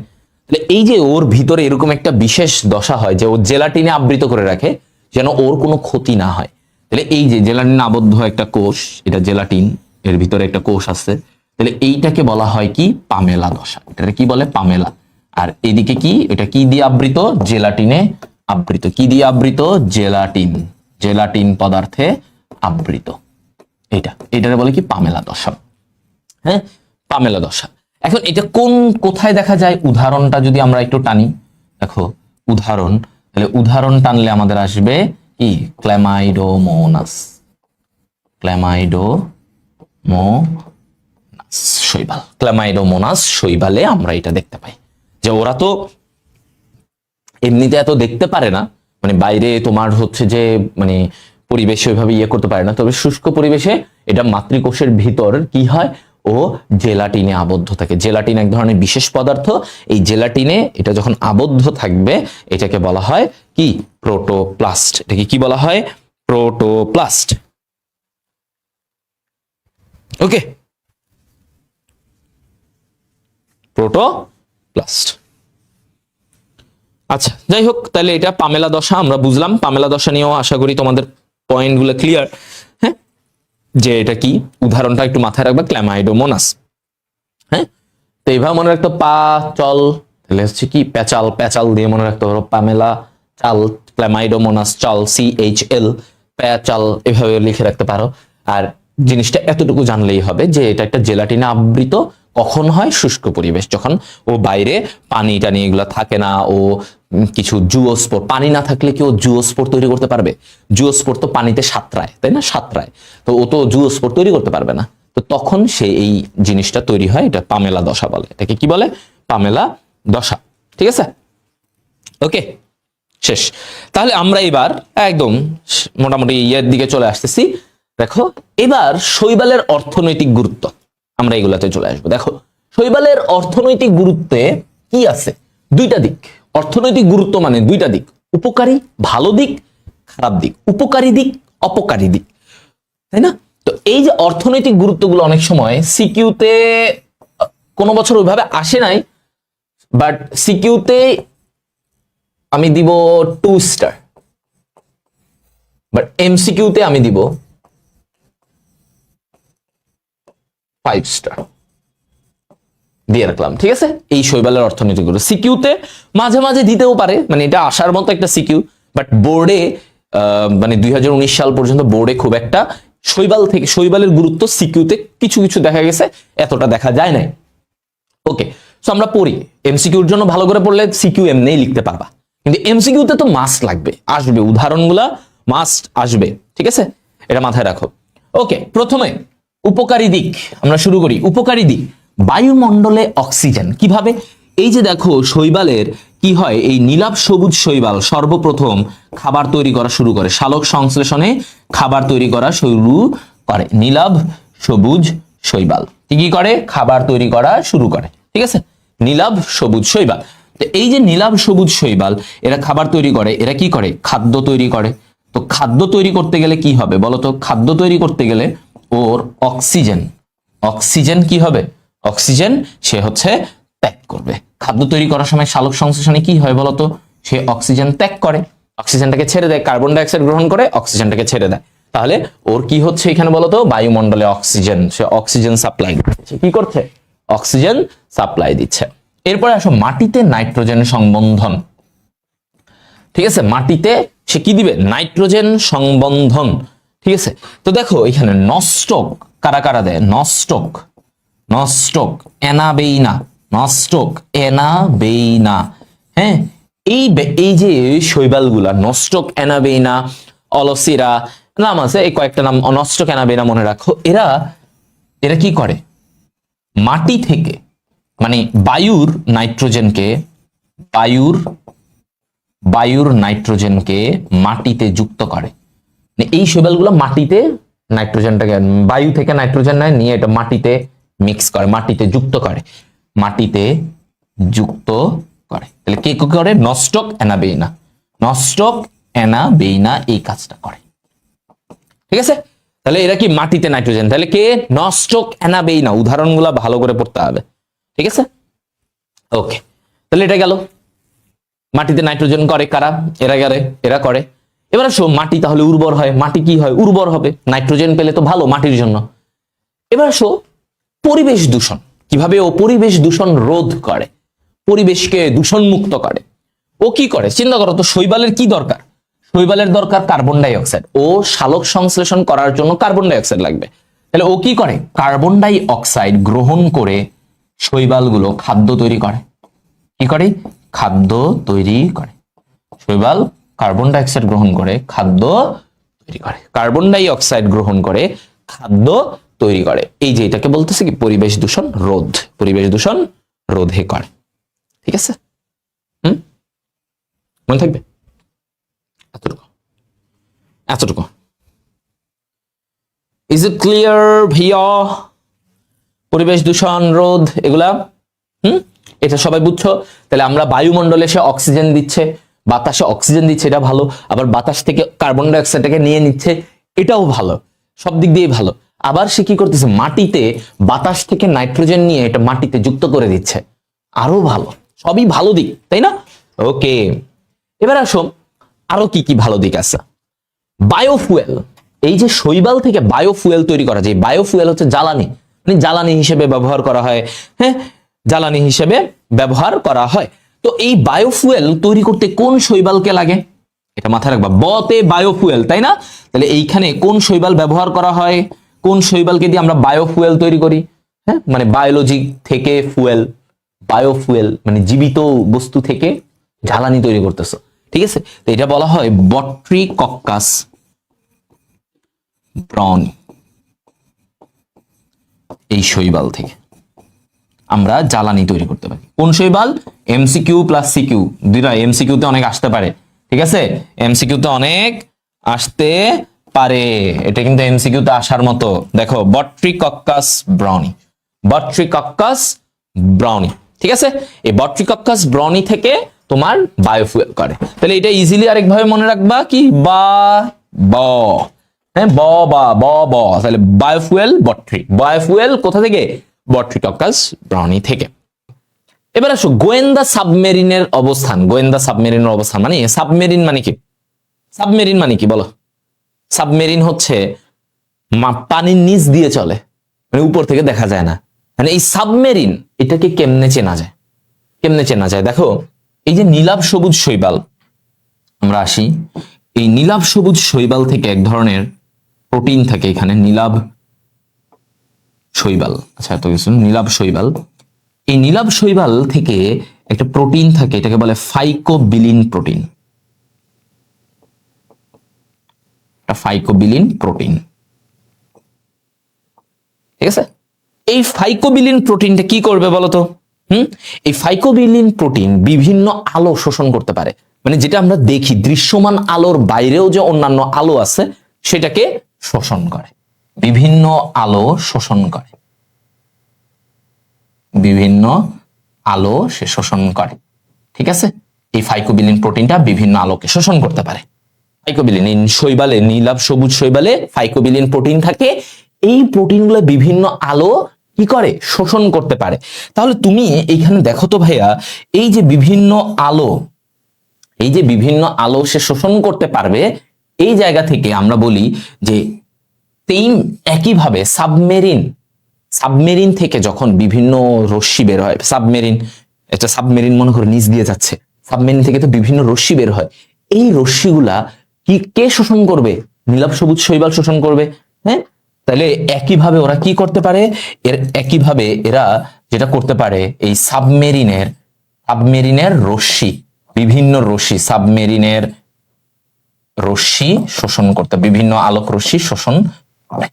তাহলে এই যে ওর ভিতরে এরকম একটা বিশেষ দশা হয় যে ও জেলাটিনে আবৃত করে রাখে যেন ওর কোনো ক্ষতি না হয়। তাহলে এই যে জেলাটিন আবদ্ধ একটা কোষ, এটা জেলাটিন, এর ভিতরে একটা কোষ আছে, তাহলে এইটাকে বলা হয় কি? পামেলা দশা। এটা কি বলে? পামেলা। আর এদিকে কি? এটা কি দিয়ে আবৃত? জেলাটিনে আবৃত। কি দিয়ে আবৃত? জেলাটিন। জেলাটিন পদার্থে আবৃত। এটারে বলে কি? পামেলা দশা। হ্যাঁ, পামেলা দশা। এখন এটা কোথায় দেখা যায়? উদাহরণটা যদি আমরা একটু টানি, দেখো উদাহরণ, তাহলে উদাহরণ টানলে আমাদের আসবে কি? ক্ল্যামাইডোমোনাস। ক্ল্যামাইডোমোনাস শৈবাল। ক্ল্যামাইডোমোনাস শৈবালে আমরা এটা দেখতে পাই যে ওরা তো এমনিতে এত দেখতে পারে না, মানে বাইরে তোমার হচ্ছে যে মানে পরিবেশে ওইভাবে ইয়ে করতে পারে না, তবে শুষ্ক পরিবেশে এটা মাতৃকোষের ভিতর কি হয়? ও জেলাটিনে আবদ্ধ থাকে। জেলাটিন এক ধরনের বিশেষ পদার্থ। এই জেলাটিনে এটা যখন আবদ্ধ থাকবে এটাকে বলা হয় কি? প্রোটোপ্লাস্ট। এটাকে কি বলা হয়? প্রোটোপ্লাস্ট। ওকে, প্রোটোপ্লাস্ট। আচ্ছা, যাই হোক, তাহলে এটা পামেলা দশা আমরা বুঝলাম। পামেলা দশা নিয়েও আশা করি তোমাদের পয়েন্টগুলো ক্লিয়ার। হ্যাঁ, যে এটা কি? উদাহরণটা একটু মাথায় রাখবা, ক্ল্যামাইডোমোনাস। হ্যাঁ, তো এইভাবে মনে রাখতো পা চল, তাহলে হচ্ছে কি? প্যাচাল। প্যাচাল দিয়ে মনে রাখতে পারো পামেলা চাল, ক্ল্যামাইডোমোনাস চাল, CHL, প্যাচাল, এভাবে লিখে রাখতে পারো। আর জিনিসটা এতটুকু জানলেই হবে যে এটা একটা জেলাটিনে আবৃত। কখন হয়? শুষ্ক পরিবেশ, যখন ও বাইরে পানি টানি এগুলো থাকে না, ও কিছু জুওস্পোর, পানি না থাকলে কি ও জুওস্পোর তৈরি করতে পারবে? জুওস্পোর তো পানিতে সাঁতরায়, তাই না? সাঁতরায়, তো ও তো জুওস্পোর তৈরি করতে পারবে না। তো তখন সে এই জিনিসটা তৈরি হয়, এটা পামেলা দশা বলে। এটাকে কি বলে? পামেলা দশা। ঠিক আছে, ওকে, শেষ। তাহলে আমরা এবার একদম মোটামুটি ইয়ের দিকে চলে আসতেছি। দেখো এবার শৈবালের অর্থনৈতিক গুরুত্ব, আমরা এগুলাতে চলে আসবো। দেখো শৈবালের অর্থনৈতিক গুরুত্বে কি আছে? দুইটা দিক। অর্থনৈতিক গুরুত্ব মানে দুইটা দিক, উপকারী ভালো দিক, খারাপ দিক, উপকারী দিক, অপকারী দিক, তাই না? তো এই যে অর্থনৈতিক গুরুত্বগুলো অনেক সময় সিকিউতে কোনো বছর ওইভাবে আসে নাই, বাট সিকিউতে আমি দিব 2 স্টার, বাট MCQতে আমি দিব 5 স্টার দিয়ে রাখলাম। ঠিক আছে, এই শৈবালের অর্থনৈতিক গুরুত্ব সিকিউতে মাঝে মাঝে দিতেও পারে, মানে এটা আসার মতো একটা সিকিউ, বাট বোর্ডে মানে 2019 সাল পর্যন্ত বোর্ডে খুব একটা শৈবালের গুরুত্ব সিকিউতে কিছু কিছু দেখা গেছে, এতটা দেখা যায় নাই। ওকে, সো আমরা পড়ি। MCQর জন্য ভালো করে পড়লে সিকিউ এমনিই লিখতে পারবা, কিন্তু MCQতে তো মাস্ট লাগবে, আসবে, উদাহরণগুলা মাস্ট আসবে। ঠিক আছে, এটা মাথায় রাখো। ওকে, প্রথমে উপকারী দিক আমরা শুরু করি। উপকারী দিক, বায়ুমণ্ডলে অক্সিজেন কিভাবে? এই যে দেখো শৈবালের কি হয়, এই নীলাভ সবুজ শৈবাল সর্বপ্রথম খাবার তৈরি করা শুরু করে, সালোক সংশ্লেষণে খাবার তৈরি করা শুরু করে। নীলাভ সবুজ শৈবাল কি করে? খাবার তৈরি করা শুরু করে। ঠিক আছে, নীলাভ সবুজ শৈবাল। তো এই যে নীলাভ সবুজ শৈবাল, এরা খাবার তৈরি করে, এরা কি করে? খাদ্য তৈরি করে। তো খাদ্য তৈরি করতে গেলে কি হবে বলতো? খাদ্য তৈরি করতে গেলে ওর অক্সিজেন কি হবে? অক্সিজেন সে হচ্ছে ত্যাগ করবে। খাদ্য তৈরি করার সময় সালোক সংশ্লেষণে কি হয় বলতো? সে অক্সিজেন ত্যাগ করে, অক্সিজেনটাকে ছেড়ে দেয়, কার্বন ডাই অক্সাইড গ্রহণ করে অক্সিজেনটাকে ছেড়ে দেয়। তাহলে ওর কি হচ্ছে এখানে বলতো? বায়ুমণ্ডলে অক্সিজেন, সে অক্সিজেন সাপ্লাই দিচ্ছে। কি করছে? অক্সিজেন সাপ্লাই দিচ্ছে। এরপরে আসো মাটিতে নাইট্রোজেন সংবন্ধন। ঠিক আছে, মাটিতে সে কি দিবে? নাইট্রোজেন সংবন্ধন। ঠিক আছে, তো দেখো এখানে নস্টক কারা কারা দেয়? নস্টক এনাবেইনা। হ্যাঁ, এই যে শৈবালগুলা নস্টক, এনাবেইনা, অলসিরা, নাম আছে, এই কয়েকটা নাম, নস্টক, এনাবেইনা মনে রাখো। এরা কি করে? মাটি থেকে মানে বায়ুর নাইট্রোজেনকে মাটিতে যুক্ত করে। এই শৈবালগুলো মাটিতে নাইট্রোজেনটাকে, বায়ু থেকে নাইট্রোজেন নেয়, নিয়ে এটা মাটিতে মিক্স করে, মাটিতে যুক্ত করে। তাহলে কে করে? নস্টক, এনাবেইনা। নস্টক অ্যানাবেইনা এই কাজটা করে। ঠিক আছে, তাহলে এরা কি মাটিতে নাইট্রোজেন, তাহলে কে নস্টক অ্যানাবেইনা, উদাহরণগুলো ভালো করে পড়তে হবে। ঠিক আছে, ওকে, তাহলে এটা গেল মাটিতে নাইট্রোজেন করে কারা, এরা করে। এবার আসো মাটি তাহলে উর্বর হয়, মাটি কি হয় উর্বর হবে, নাইট্রোজেন পেলে তো ভালো মাটির জন্য। এবার আসো পরিবেশ দূষণ, কিভাবে ও পরিবেশ দূষণ রোধ করে, পরিবেশকে দূষণ মুক্ত করে। ও কি করে চিন্তা করো তো, শৈবালের কি দরকার, শৈবালের দরকার কার্বন ডাই অক্সাইড, ও সালোক সংশ্লেষণ করার জন্য কার্বন ডাই অক্সাইড লাগবে। তাহলে ও কি করে, কার্বন ডাই অক্সাইড গ্রহণ করে শৈবালগুলো খাদ্য তৈরি করে। কি করে, খাদ্য তৈরি করে। শৈবাল কার্বন ডাই অক্সাইড গ্রহণ করে খাদ্য তৈরি করে, কার্বন ডাই অক্সাইড গ্রহণ করে খাদ্য তৈরি করে। এই যে এটাকে বলতেছে কি পরিবেশ দূষণ রোধ, পরিবেশ দূষণ রোধে করে। ঠিক আছে, মনে থাকবে এতটুকু। ইজ ইট ক্লিয়ার ভাইয়া? পরিবেশ দূষণ রোধ এগুলা এটা সবাই বুঝছো। তাহলে আমরা বায়ুমণ্ডলে সে অক্সিজেন দিচ্ছে, বাতাসে অক্সিজেন দিচ্ছে, এটা ভালো। আবার বাতাস থেকে কার্বন ডাই অক্সাইডটাকে নিয়ে নিচ্ছে, এটাও ভালো, সব দিক দিয়ে ভালো। আবার সে কি করতেছে, মাটিতে বাতাস থেকে নাইট্রোজেন নিয়ে এটা মাটিতে যুক্ত করে দিচ্ছে, আরো ভালো। সবই ভালো দিক, তাই না? ওকে, এবার আসো আরো কি কি ভালো দিক আছে। বায়োফুয়েল, এই যে শৈবাল থেকে বায়োফুয়েল তৈরি করা যায়, বায়োফুয়েল হচ্ছে জ্বালানি, মানে জ্বালানি হিসেবে ব্যবহার করা হয়। হ্যাঁ, জ্বালানি হিসেবে ব্যবহার করা হয়। তো এই বায়োফুয়েল তৈরি করতে কোন শৈবালকে লাগে, এটা মাথায় রাখবা, বতে বায়োফুয়েল, তাই না? তাহলে এইখানে কোন শৈবাল ব্যবহার করা হয়, কোন শৈবালকে দিয়ে আমরা বায়োফুয়েল তৈরি করি? হ্যাঁ, মানে বায়োলজি থেকে ফুয়েল, বায়োফুয়েল মানে জীবিত বস্তু থেকে জ্বালানি তৈরি করতেছো। ঠিক আছে, তো এটা বলা হয় বট্রিকক্কাস ব্রাউনি। এই শৈবাল থেকে আমরা জ্বালানি তৈরি করতে পারি। কোন শৈবাল? এমসিকিউ প্লাস সিকিউ দুইটা, এমসিকিউ তে অনেক আসতে পারে। ঠিক আছে, এমসিকিউ তে অনেক আসতে পারে, এটা কিন্তু এমসিকিউ তে আসার মতো। দেখো বট্রিকক্কাস ব্রাউনি, বট্রিকক্কাস ব্রাউনি। ঠিক আছে, এই বট্রিকক্কাস ব্রাউনি থেকে তোমার বায়োফুয়েল করে। তাহলে এটা ইজিলি আরেকভাবে মনে রাখবা কি, বা ব, হ্যাঁ ব বা ব ব, তাহলে বায়োফুয়েল বট্রি, বায়োফুয়েল কোথা থেকে? বট্রিকক্কাস ব্রাউনি থেকে। এবার আসো গোয়েন্দা সাবমেরিনের অবস্থান, গোয়েন্দা সাবমেরিনের অবস্থান মানে, সাবমেরিন মানে কি, সাবমেরিন মানে কি বলো? সাবমেরিন হচ্ছে পানির নিচ দিয়ে চলে, মানে উপর থেকে দেখা যায় না। মানে এই সাবমেরিন এটাকে কেমনে চেনা যায়, কেমনে চেনা যায়? দেখো এই যে নীলাভ সবুজ শৈবাল, আমরা আসি এই নীলাভ সবুজ শৈবাল থেকে এক ধরনের প্রোটিন থাকে এখানে, নীলাভ শৈবাল। আচ্ছা এত কিছু, নীলাভ শৈবাল, এই নীলাভ শৈবাল থেকে একটা প্রোটিন থাকে, এটাকে বলে ফাইকোবিলিন প্রোটিন, ফাইকোবিলিন প্রোটিন। ঠিক আছে, এই ফাইকোবিলিন প্রোটিনটা কি করবে বলতো? এই ফাইকোবিলিন প্রোটিন বিভিন্ন আলো শোষণ করতে পারে, মানে যেটা আমরা দেখি দৃশ্যমান আলোর বাইরেও যে অন্যান্য আলো আছে সেটাকে শোষণ করে, বিভিন্ন আলো শোষণ করে, বিভিন্ন আলো সে শোষণ করে। ঠিক আছে, এই ফাইকোবিলিন প্রোটিনটা বিভিন্ন আলোকে শোষণ করতে পারে। ফাইকোবিলিন এই শৈবালে, নীলাভ সবুজ শৈবালে ফাইকোবিলিন প্রোটিন থাকে, এই প্রোটিনগুলো বিভিন্ন আলো কি করে? শোষণ করতে পারে। তাহলে তুমি এইখানে দেখো তো ভাইয়া, এই যে বিভিন্ন আলো, এই যে বিভিন্ন আলো সে শোষণ করতে পারবে, এই জায়গা থেকে আমরা বলি যে একইভাবে সাবমেরিন, সাবমেরিন থেকে যখন বিভিন্ন রশ্মি বের হয়, সাবমেরিন, একটা সাবমেরিন মনে করে নিচ দিয়ে যাচ্ছে, সাবমেরিন থেকে তো বিভিন্ন রশ্মি বের হয়, এই রশ্মিগুলা কি কে শোষণ করবে? নীলাভ সবুজ শৈবাল শোষণ করবে। হ্যাঁ, তাহলে একইভাবে ওরা কি করতে পারে, একইভাবে এরা যেটা করতে পারে, এই সাবমেরিনের রশ্মি, বিভিন্ন রশ্মি, সাবমেরিনের রশ্মি শোষণ করতে, বিভিন্ন আলোক রশ্মি শোষণ করে।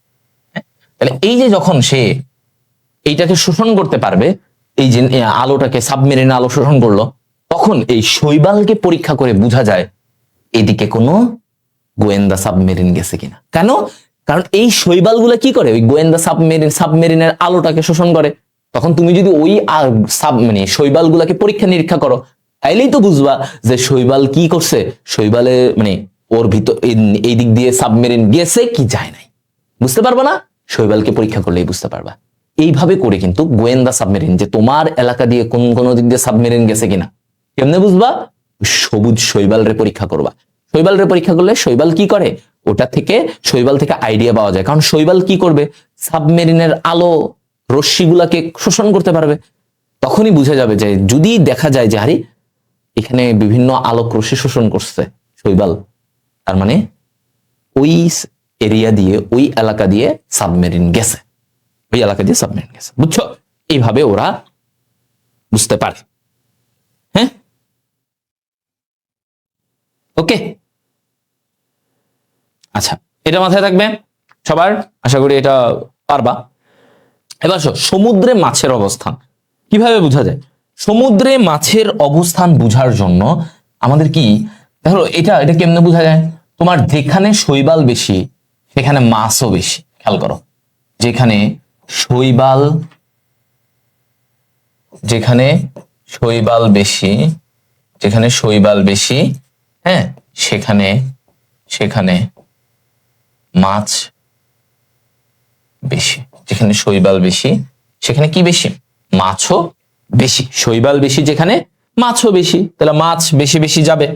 তাহলে এই যে যখন সে এইটাকে শোষণ করতে পারবে, এই যে আলোটাকে সাবমেরিন আলো শোষণ করলো, তখন এই শৈবালকে পরীক্ষা করে বোঝা যায় এদিকে কোনো গোয়েন্দা সাবমেরিন গেছে কিনা। কেন? কারণ এই শৈবালগুলো কি করে, ওই গোয়েন্দা সাবমেরিনের আলোটাকে শোষণ করে। তখন তুমি যদি ওই মানে শৈবালগুলাকে পরীক্ষা নিরীক্ষা করো, তাইলেই তো বুঝবা যে শৈবাল কি করছে, শৈবালে মানে ওর ভিতর এই দিক দিয়ে সাবমেরিন গেছে কি যায় নাই, বুঝতে পারবা না? শৈবালকে পরীক্ষা করলেই বুঝতে পারবা। এইভাবে করে কিন্তু গোয়েন্দা সাবমেরিন, যে তোমার এলাকা দিয়ে কোন কোন দিক দিয়ে সাবমেরিন গেছে কিনা কেমনে বুঝবা? সবুজ শৈবাল রে পরীক্ষা করবা। শৈবাল রে পরীক্ষা করলে শৈবাল কি করে, ওটা থেকে শৈবাল থেকে আইডিয়া পাওয়া যায়। কারণ শৈবাল কি করবে, সাবমেরিনের আলো রশ্মিগুলাকে শোষণ করতে পারবে। তখনই বুঝা যাবে যে যদি দেখা যায় যে হারি এখানে বিভিন্ন আলোক রশ্মি শোষণ করছে শৈবাল, তার মানে ওই এরিয়া দিয়ে ওই এলাকা দিয়ে সাবমেরিন গেছে, ওই এলাকা দিয়ে সাবমেরিন গেছে। বুঝছো? এইভাবে ওরা বুঝতে পারে। হ্যাঁ, ওকে, আচ্ছা, এটা মাথায় থাকবে সবার, আশা করি এটা পারবা। এবার সমুদ্রে মাছের অবস্থান কিভাবে বোঝা যায়? সমুদ্রে মাছের অবস্থান বোঝার জন্য আমাদের কি দেখো, এটা এটা কেমনে বোঝা যায়? তোমার যেখানে শৈবাল বেশি সেখানে মাছও বেশি। খেয়াল করো, যেখানে শৈবাল যেখানে শৈবাল বেশি, যেখানে শৈবাল বেশি, হ্যাঁ, সেখানে সেখানে মাছ বেশি। যেখানে শৈবাল বেশি সেখানে কি বেশি? মাছও বেশি। শৈবাল বেশি যেখানে মাছও বেশি, তাহলে মাছ বেশি বেশি যাবে,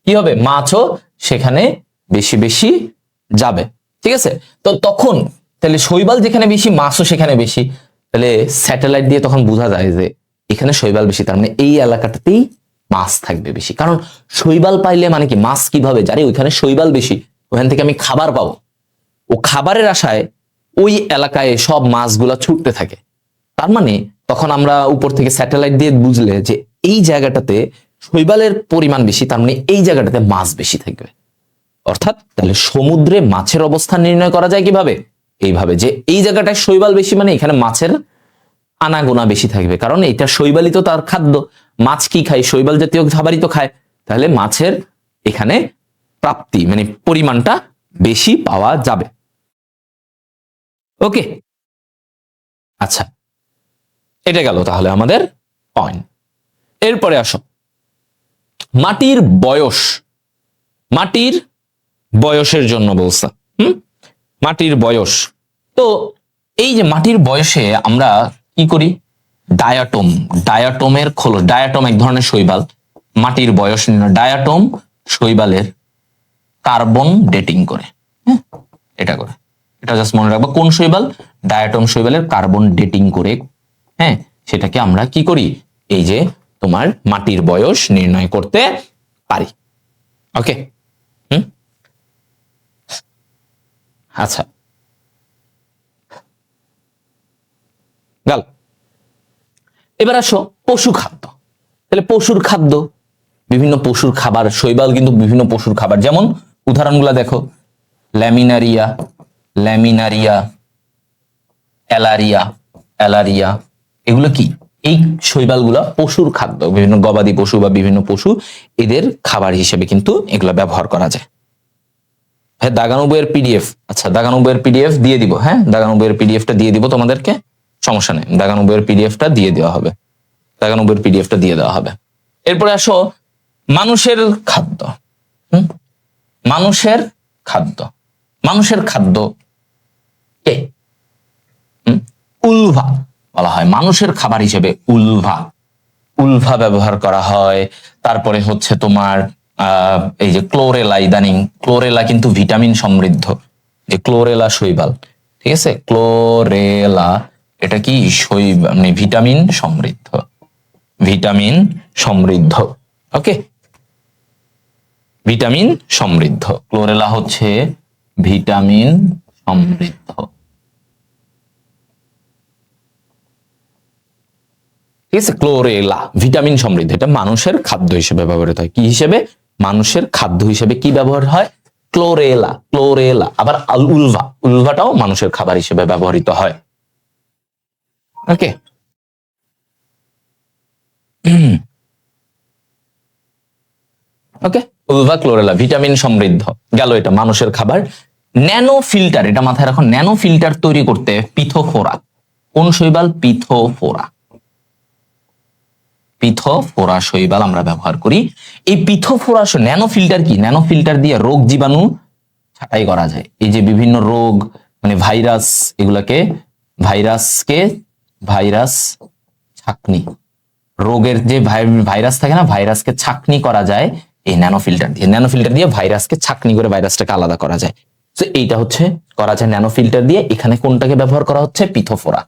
কি হবে? মাছও সেখানে বেশি বেশি যাবে। ঠিক আছে, তো তখন তাহলে শৈবাল যেখানে বেশি মাছও সেখানে বেশি, তাহলে স্যাটেলাইট দিয়ে তখন বোঝা যায় যে এখানে শৈবাল বেশি, তার মানে এই এলাকাটাতেই মাছ থাকবে বেশি। কারণ শৈবাল পাইলে মানে কি, মাছ কিভাবে জানি ওইখানে শৈবাল বেশি, ওখান থেকে আমি খাবার পাবো, ও খাবারের আশায় ওই এলাকায় সব মাছগুলা ছুটতে থাকে। তার মানে তখন আমরা উপর থেকে স্যাটেলাইট দিয়ে বুঝলে যে এই জায়গাটাতে শৈবালের পরিমাণ বেশি, তার মানে এই জায়গাটাতে মাছ বেশি থাকবে। অর্থাৎ তাহলে সমুদ্রে মাছের অবস্থান নির্ণয় করা যায় কিভাবে? এইভাবে, যে এই জায়গাটায় শৈবাল বেশি মানে এখানে মাছের আনাগোনা বেশি থাকবে, কারণ এটা শৈবালই তো তার খাদ্য। মাছ কি খায়? শৈবাল জাতীয় খাবারই তো খায়। তাহলে মাছের এখানে প্রাপ্তি মানে পরিমাণটা বেশি পাওয়া যাবে। ওকে, আচ্ছা, এটা গেল তাহলে আমাদের পয়েন্ট। এরপরে আসো মাটির বয়স। মাটির বয়সের জন্য বলছে, মাটির বয়স। তো এই যে মাটির বয়সে আমরা কি করি? ডায়াটম, ডায়াটমের খোলস, ডায়াটম এক ধরনের শৈবাল। মাটির বয়স নির্ণয়, ডায়াটম শৈবালের কার্বন ডেটিং করে। হ্যাঁ, এটা করে, এটা জাস্ট মনে রাখবো। কোন শৈবাল? ডায়াটম শৈবালের কার্বন ডেটিং করে, হ্যাঁ, সেটাকে আমরা কি করি? এই যে তোমার মাটির বয়স নির্ণয় করতে পারি। ওকে, আচ্ছা, গেল। এবার আসো পশু খাদ্য। তাহলে পশুর খাদ্য, বিভিন্ন পশুর খাবার, শৈবাল কিন্তু বিভিন্ন পশুর খাবার। যেমন উদাহরণগুলো দেখো, ল্যামিনারিয়া, ল্যামিনারিয়া, অ্যালারিয়া, অ্যালারিয়া, এগুলো কি? এই শৈবালগুলা পশুর খাদ্য। বিভিন্ন গবাদি পশু বা বিভিন্ন পশু, এদের খাবার হিসেবে কিন্তু এগুলো ব্যবহার করা যায়। হ্যাঁ, দাগানো বইয়ের পিডিএফ, আচ্ছা দাগানো বইয়ের পিডিএফ দিয়ে দিব। হ্যাঁ, দাগানো বইয়ের পিডিএফটা দিয়ে দিব তোমাদেরকে, সমস্যা নেই, দাগানো বইয়ের পিডিএফটা দিয়ে দেওয়া হবে, দাগানো বইয়ের পিডিএফটা দিয়ে দেওয়া হবে। এরপরে আসো মানুষের খাদ্য। মানুষের খাদ্য, মানুষের খাদ্য কে? উলভা বলা হয় মানুষের খাবার হিসেবে। উলভা, উলভা ব্যবহার করা হয়। তারপরে হচ্ছে তোমার এই যে ক্লোরেলা, ইদানিং ক্লোরেলা কিন্তু ভিটামিন সমৃদ্ধ, যে ক্লোরেলা শৈবাল, ঠিক আছে, ক্লোরেলা এটা কি শৈবাল, মানে ভিটামিন সমৃদ্ধ, ভিটামিন সমৃদ্ধ। ওকে, ভিটামিন সমৃদ্ধ, ক্লোরেলা হচ্ছে ভিটামিন সমৃদ্ধ। ঠিক আছে, ক্লোরেলা ভিটামিন সমৃদ্ধ, এটা মানুষের খাদ্য হিসেবে ব্যবহৃত হয়। কি হিসেবে? মানুষের খাদ্য হিসেবে কি ব্যবহার হয়? Chlorella, chlorella. আবার উলভা, উলভাটাও মানুষের খাবার হিসেবে ব্যবহৃত হয়। ওকে, ওকে, উলভা, ক্লোরেলা ভিটামিন সমৃদ্ধ গেল, এটা মানুষের খাবার। ন্যানো ফিল্টার, এটা মাথায় রাখো, ন্যানো ফিল্টার তৈরি করতে পিথোফোরা। কোন শৈবাল? পিথোফোরা। পিথোফোরা শৈবাল আমরা ব্যবহার করি। এই পিথোফোরা ন্যানো ফিল্টার কি? ন্যানো ফিল্টার দিয়ে রোগ জীবাণু ছাঁটাই করা যায়। এই যে বিভিন্ন রোগ মানে ভাইরাস, এগুলাকে ভাইরাস ছাঁকনি, রোগের যে ভাইরাস থাকে না, ভাইরাসকে ছাঁকনি করা যায় এই ন্যানো ফিল্টার দিয়ে। ন্যানো ফিল্টার দিয়ে ভাইরাসকে ছাঁকনি করে ভাইরাসটাকে আলাদা করা যায়। তো এইটা হচ্ছে করা যায় ন্যানো ফিল্টার দিয়ে। এখানে কোনটাকে ব্যবহার করা হচ্ছে? পিথোফোরা।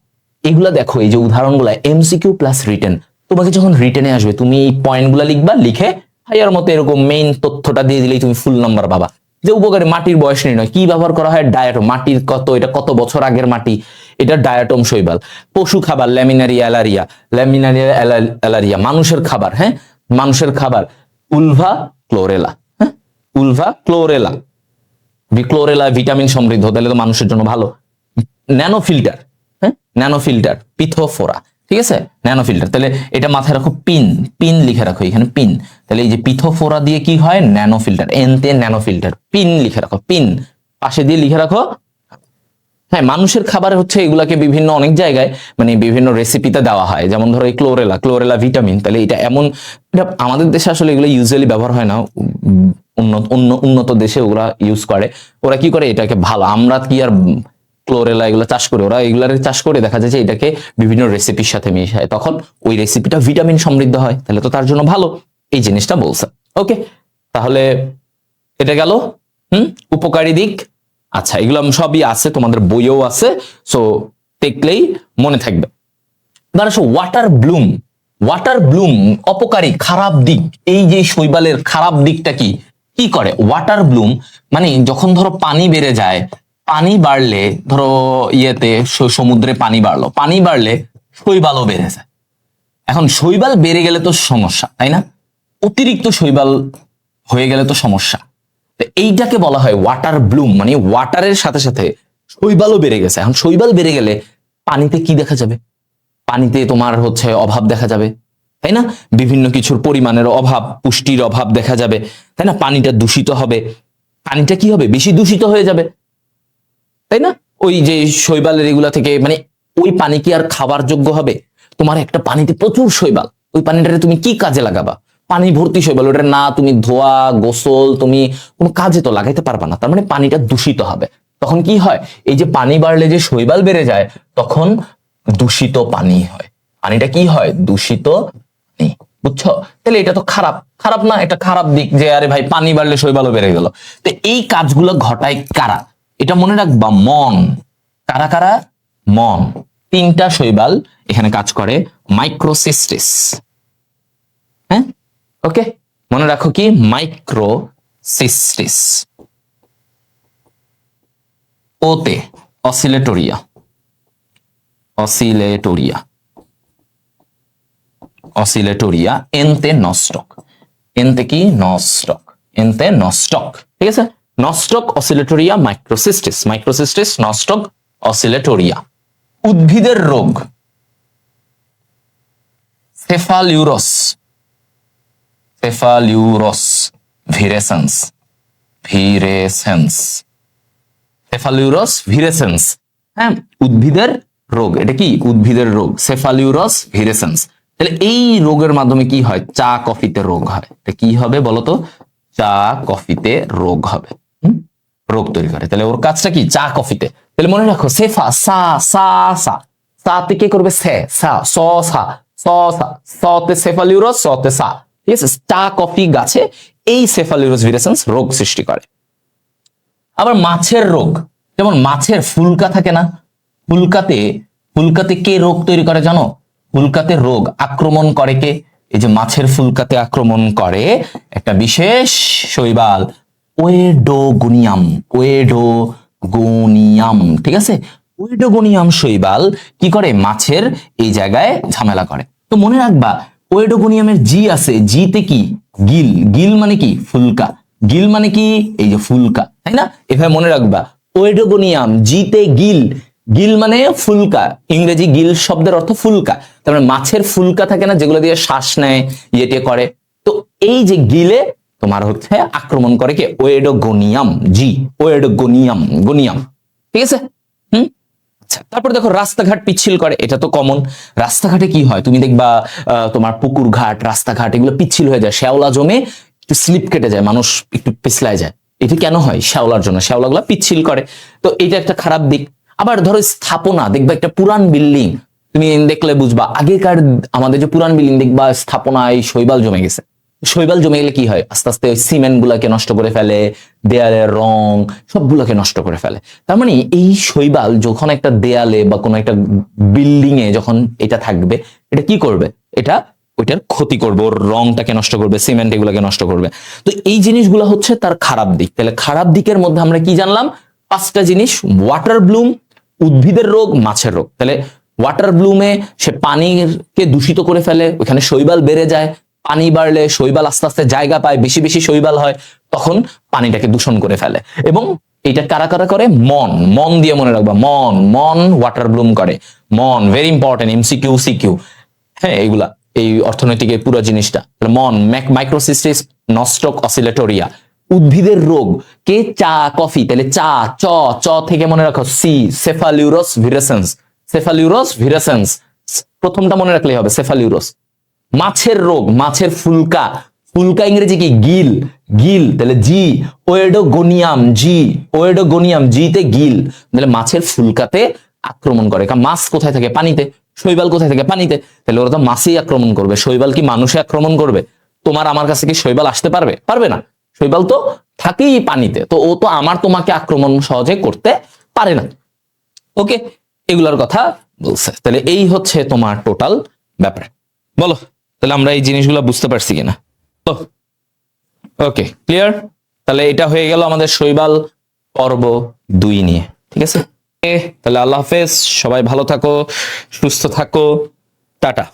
এগুলা দেখো, এই যে উদাহরণগুলা এমসিকিউ প্লাস রিটেন। তোমাকে যখন রিটেনে আসবে তুমি এই পয়েন্টগুলা লিখবা, লিখে হাইয়ার মতো এরকম মেইন তথ্যটা দিয়ে দিলেই তুমি ফুল নাম্বার পাবা। যে উপকারী মাটির বয়স নির্ণয় কি ব্যবহার করা হয়? ডায়াটম। মাটির কত, এটা কত বছর আগের মাটি, এটা ডায়াটম শৈবাল। পশু খাবার ল্যামিনারিয়া অ্যালারিয়া। মানুষের খাবার, হ্যাঁ মানুষের খাবার উলভা ক্লোরেলা। হ্যাঁ উলভা ক্লোরেলা, ক্লোরেলা ভিটামিন সমৃদ্ধ, তাহলে তো মানুষের জন্য ভালো। ন্যানো ফিল্টার, হ্যাঁ ন্যানো ফিল্টার পিথোফোরা, ঠিক আছে ন্যানো ফিল্টার। তাহলে এটা মাথায় রাখো, পিন লিখে রাখো এখানে পিন। তাহলে এই যে পিথোফোরা দিয়ে কি হয়? ন্যানো ফিল্টার, এনতে ন্যানো ফিল্টার, পিন লিখে রাখো, পিন পাশে দিয়ে লিখে রাখো। হ্যাঁ মানুষের খাবার হচ্ছে এগুলাকে বিভিন্ন অনেক জায়গায় মানে বিভিন্ন রেসিপিতে দেওয়া হয়। যেমন ধরো এই ক্লোরেলা ভিটামিন, তাহলে এটা এমন, এটা আমাদের দেশে আসলে এগুলো ইউজুয়ালি ব্যবহার হয় না, উন্নত দেশে ওরা ইউজ করে। ওরা কি করে এটাকে ভালো, আমরা কি আর ক্লোরেলা এগুলো চাষ করে, ওরা এগুলার চাষ করে দেখা যায় যে এটাকে বিভিন্ন রেসিপির সাথে মিশায়, তখন ওই রেসিপিটা ভিটামিন সমৃদ্ধ হয়, তাহলে তো তার জন্য ভালো। এই জিনিসটা বলছে। ওকে, তাহলে এটা গেল উপকারী দিক। আচ্ছা, এগুলো সবই আছে, তোমাদের বইয়েও আছে, সো দেখলেই মনে থাকবে। এবার আসো ওয়াটার ব্লুম অপকারী খারাপ দিক। এই যে শৈবালের খারাপ দিকটা কি কি করে? ওয়াটার ব্লুম মানে যখন ধরো পানি বেড়ে যায়, পানি বাড়লে ধরো ইয়েতে সমুদ্রে পানি বাড়লে শৈবালও বেড়ে যায়। এখন শৈবাল বেড়ে গেলে তো সমস্যা, তাই না? অতিরিক্ত শৈবাল হয়ে গেলে তো সমস্যা। এইটাকে বলা হয় ওয়াটার ব্লুম, মানে ওয়াটারের সাথে সাথে শৈবালও বেড়ে গেছে। এখন শৈবাল বেড়ে গেলে পানিতে কি দেখা যাবে? পানিতে তোমার হচ্ছে অভাব দেখা যাবে, তাই না? বিভিন্ন কিছুর পরিমাণের অভাব, পুষ্টির অভাব দেখা যাবে, তাই না? পানিটা দূষিত হবে, পানিটা কি হবে? বেশি দূষিত হয়ে যাবে, তাই না? ওই যে শৈবালের এগুলা থেকে মানে ওই পানি কি আর খাবার যোগ্য হবে? তোমার একটা পানিতে প্রচুর শৈবাল, ওই পানিটাকে তুমি কি কাজে লাগাবা? পানি ভর্তি শৈবাল, ওটা না তুমি ধোয়া গোসল তুমি কোনো কাজে তো লাগাইতে পারবা না, তার মানে পানিটা দূষিত হবে। তখন কি হয়? এই যে পানি বাড়লে যে শৈবাল বেড়ে যায়, তখন দূষিত পানি হয়। পানিটা কি হয়? দূষিত পানি, বুঝছো? তাহলে এটা তো খারাপ না, এটা খারাপ দিক যে আরে ভাই পানি বাড়লে শৈবালও বেড়ে গেল। তো এই কাজগুলো ঘটায় কারা? এটা মনে রাখবা, মন। কারা? মন। তিনটা শৈবাল এখানে কাজ করে, মাইক্রোসিস্টিস। হ্যাঁ ওকে, মনে রাখো কি? মাইক্রোসিস্টিস। ওতে অসিলেটোরিয়া, এনতে নস্টক, এনতে কি? নস্টক, এনতে নস্টক, ঠিক আছে? নস্টক, অসিলেটোরিয়া, মাইক্রোসিস্টিস, নস্টক, অসিলেটোরিয়া। উদ্ভিদের রোগ, সেফালিউরস ভিরেসেন্স, হ্যাঁ উদ্ভিদের রোগ। এটা কি? উদ্ভিদের রোগ, সেফালিউরস ভিরেসেন্স। তাহলে এই রোগের মাধ্যমে কি হয়? চা কফিতে রোগ হয়। এটা কি হবে বলতো? চা কফিতে রোগ হবে, রোগ তৈরি করে। তাহলে ওর কাজটা কি? চা কফিতে। তাহলে মনে রাখো, সেফা সাতে কে করবে? সতে সেফালিউরস, সতে সা, ঠিক আছে? চা কফি গাছে এই সেফালিউরস ভিরেসেন্স রোগ সৃষ্টি করে। আবার মাছের রোগ, যেমন মাছের ফুলকা থাকে না, ফুলকাতে কে রোগ তৈরি করে জানো? ফুলকাতে রোগ আক্রমণ করে কে? এই যে মাছের ফুলকাতে আক্রমণ করে একটা বিশেষ শৈবাল, ওয়েডোগোনিয়াম, ঠিক আছে? ওয়েডোগোনিয়াম শৈবাল কি করে? মাছের এই জায়গায় ঝামেলা করে। তো মনে রাখবা, ওয়েডোগোনিয়ামের জি আছে, জিতে কি? গিল মানে কি? ফুলকা। গিল মানে কি? এই যে ফুলকা, তাই না? এভাবে মনে রাখবা, ওয়েডোগোনিয়াম, জিতে গিল মানে ফুলকা। ইংরেজি গিল শব্দের অর্থ ফুলকা। তার মানে মাছের ফুলকা থাকে না, যেগুলো দিয়ে শ্বাস নেয়, ইয়েটে করে। তো এই যে গিলে তোমার হচ্ছে আক্রমণ করে কে? ওয়েডোগোনিয়াম, গোনিয়াম, ঠিক আছে? আচ্ছা, তারপরে দেখো রাস্তাঘাট পিচ্ছিল করে, এটা তো কমন। রাস্তাঘাটে কি হয় তুমি দেখবা তোমার পুকুর ঘাট, রাস্তাঘাট এগুলো পিচ্ছিল হয়ে যায়, শ্যাওলা জমে একটু স্লিপ কেটে যায়, মানুষ একটু পিছলায় যায়। এটা কেন হয়? শ্যাওলার জন্য, শ্যাওলাগুলো পিচ্ছিল করে। তো এটা একটা খারাপ দিক। আবার ধরো স্থাপনা, দেখবা একটা পুরান বিল্ডিং তুমি দেখলে বুঝবা, আগেকার আমাদের যে পুরান বিল্ডিং দেখবা স্থাপনায় শৈবাল জমে গেছে। শৈবাল জমে গেলে কি হয়? আস্তে আস্তে ওই সিমেন্ট গুলাকে নষ্ট করে ফেলে, দেয়ালের রং সবগুলোকে নষ্ট করে ফেলে। তার মানে এই শৈবাল যখন একটা দেয়ালে বা কোনো একটা বিল্ডিং এ যখন এটা থাকবে, এটা কি করবে? এটা ওইটার ক্ষতি করবে, ওর রংটাকে নষ্ট করবে, সিমেন্ট এগুলোকে নষ্ট করবে। তো এই জিনিসগুলো হচ্ছে তার খারাপ দিক। তাহলে খারাপ দিকের মধ্যে আমরা কি জানলাম? 5টা জিনিস: ওয়াটার ব্লুম, উদ্ভিদের রোগ, মাছের রোগ। তাহলে ওয়াটার ব্লুমে সে পানিকে দূষিত করে ফেলে, ওখানে শৈবাল বেড়ে যায়। পানি বাড়লে শৈবাল আস্তে আস্তে জায়গা পায়, বেশি বেশি শৈবাল হয়, তখন পানিটাকে দূষণ করে ফেলে। এবং এটা কারা কারা করে? মন। মন দিয়ে মনে রাখবা, মন। মন ওয়াটার ব্লুম করে। মন ভেরি ইম্পর্টেন্ট, এমসিকিউ সিকিউ, হ্যাঁ এইগুলা, এই অর্থনৈতিকের পুরো জিনিসটা। মন, মাইক্রোসিস্টিস নস্টক অসিলেটোরিয়া। উদ্ভিদের রোগ, কে? চা কফি। তাহলে চা, চ, চ থেকে মনে রাখো সি, সেফালিউরস ভিরেসেন্স। সেফালিউরস ভিরেসেন্স, প্রথমটা মনে রাখলেই হবে, সেফালিউরস। মাছের রোগ, মাছের ফুলকা। ফুলকা ইংরেজি কি? গিল। গিল, তাহলে জি, ওয়েডোগোনিয়াম। জি, ওয়েডোগোনিয়াম, জিতে গিল। তাহলে মাছের ফুলকাতে আক্রমণ করে। কারণ মাছ কোথায় থাকে? পানিতে। শৈবাল কোথায় থাকে? পানিতে। তাহলে ওরা তো মাছেই আক্রমণ করবে। শৈবাল কি মানুষে আক্রমণ করবে? তোমার আমার কাছে কি শৈবাল আসতে পারবে? পারবে না। শৈবাল তো থাকেই পানিতে, তো ও তো আমার তোমাকে আক্রমণ সহজে করতে পারে না। ওকে, এগুলার কথা বলছে। তাহলে এই হচ্ছে তোমার টোটাল ব্যাপার। বলো তাহলে আমরা এই জিনিসগুলো বুঝতে পারছি কিনা? তো ওকে, ক্লিয়ার। তাহলে এটা হয়ে গেল আমাদের শৈবাল পর্ব 2 নিয়ে। ঠিক আছে, তাহলে আল্লাহ হাফেজ, সবাই ভালো থাকো, সুস্থ থাকো, টাটা।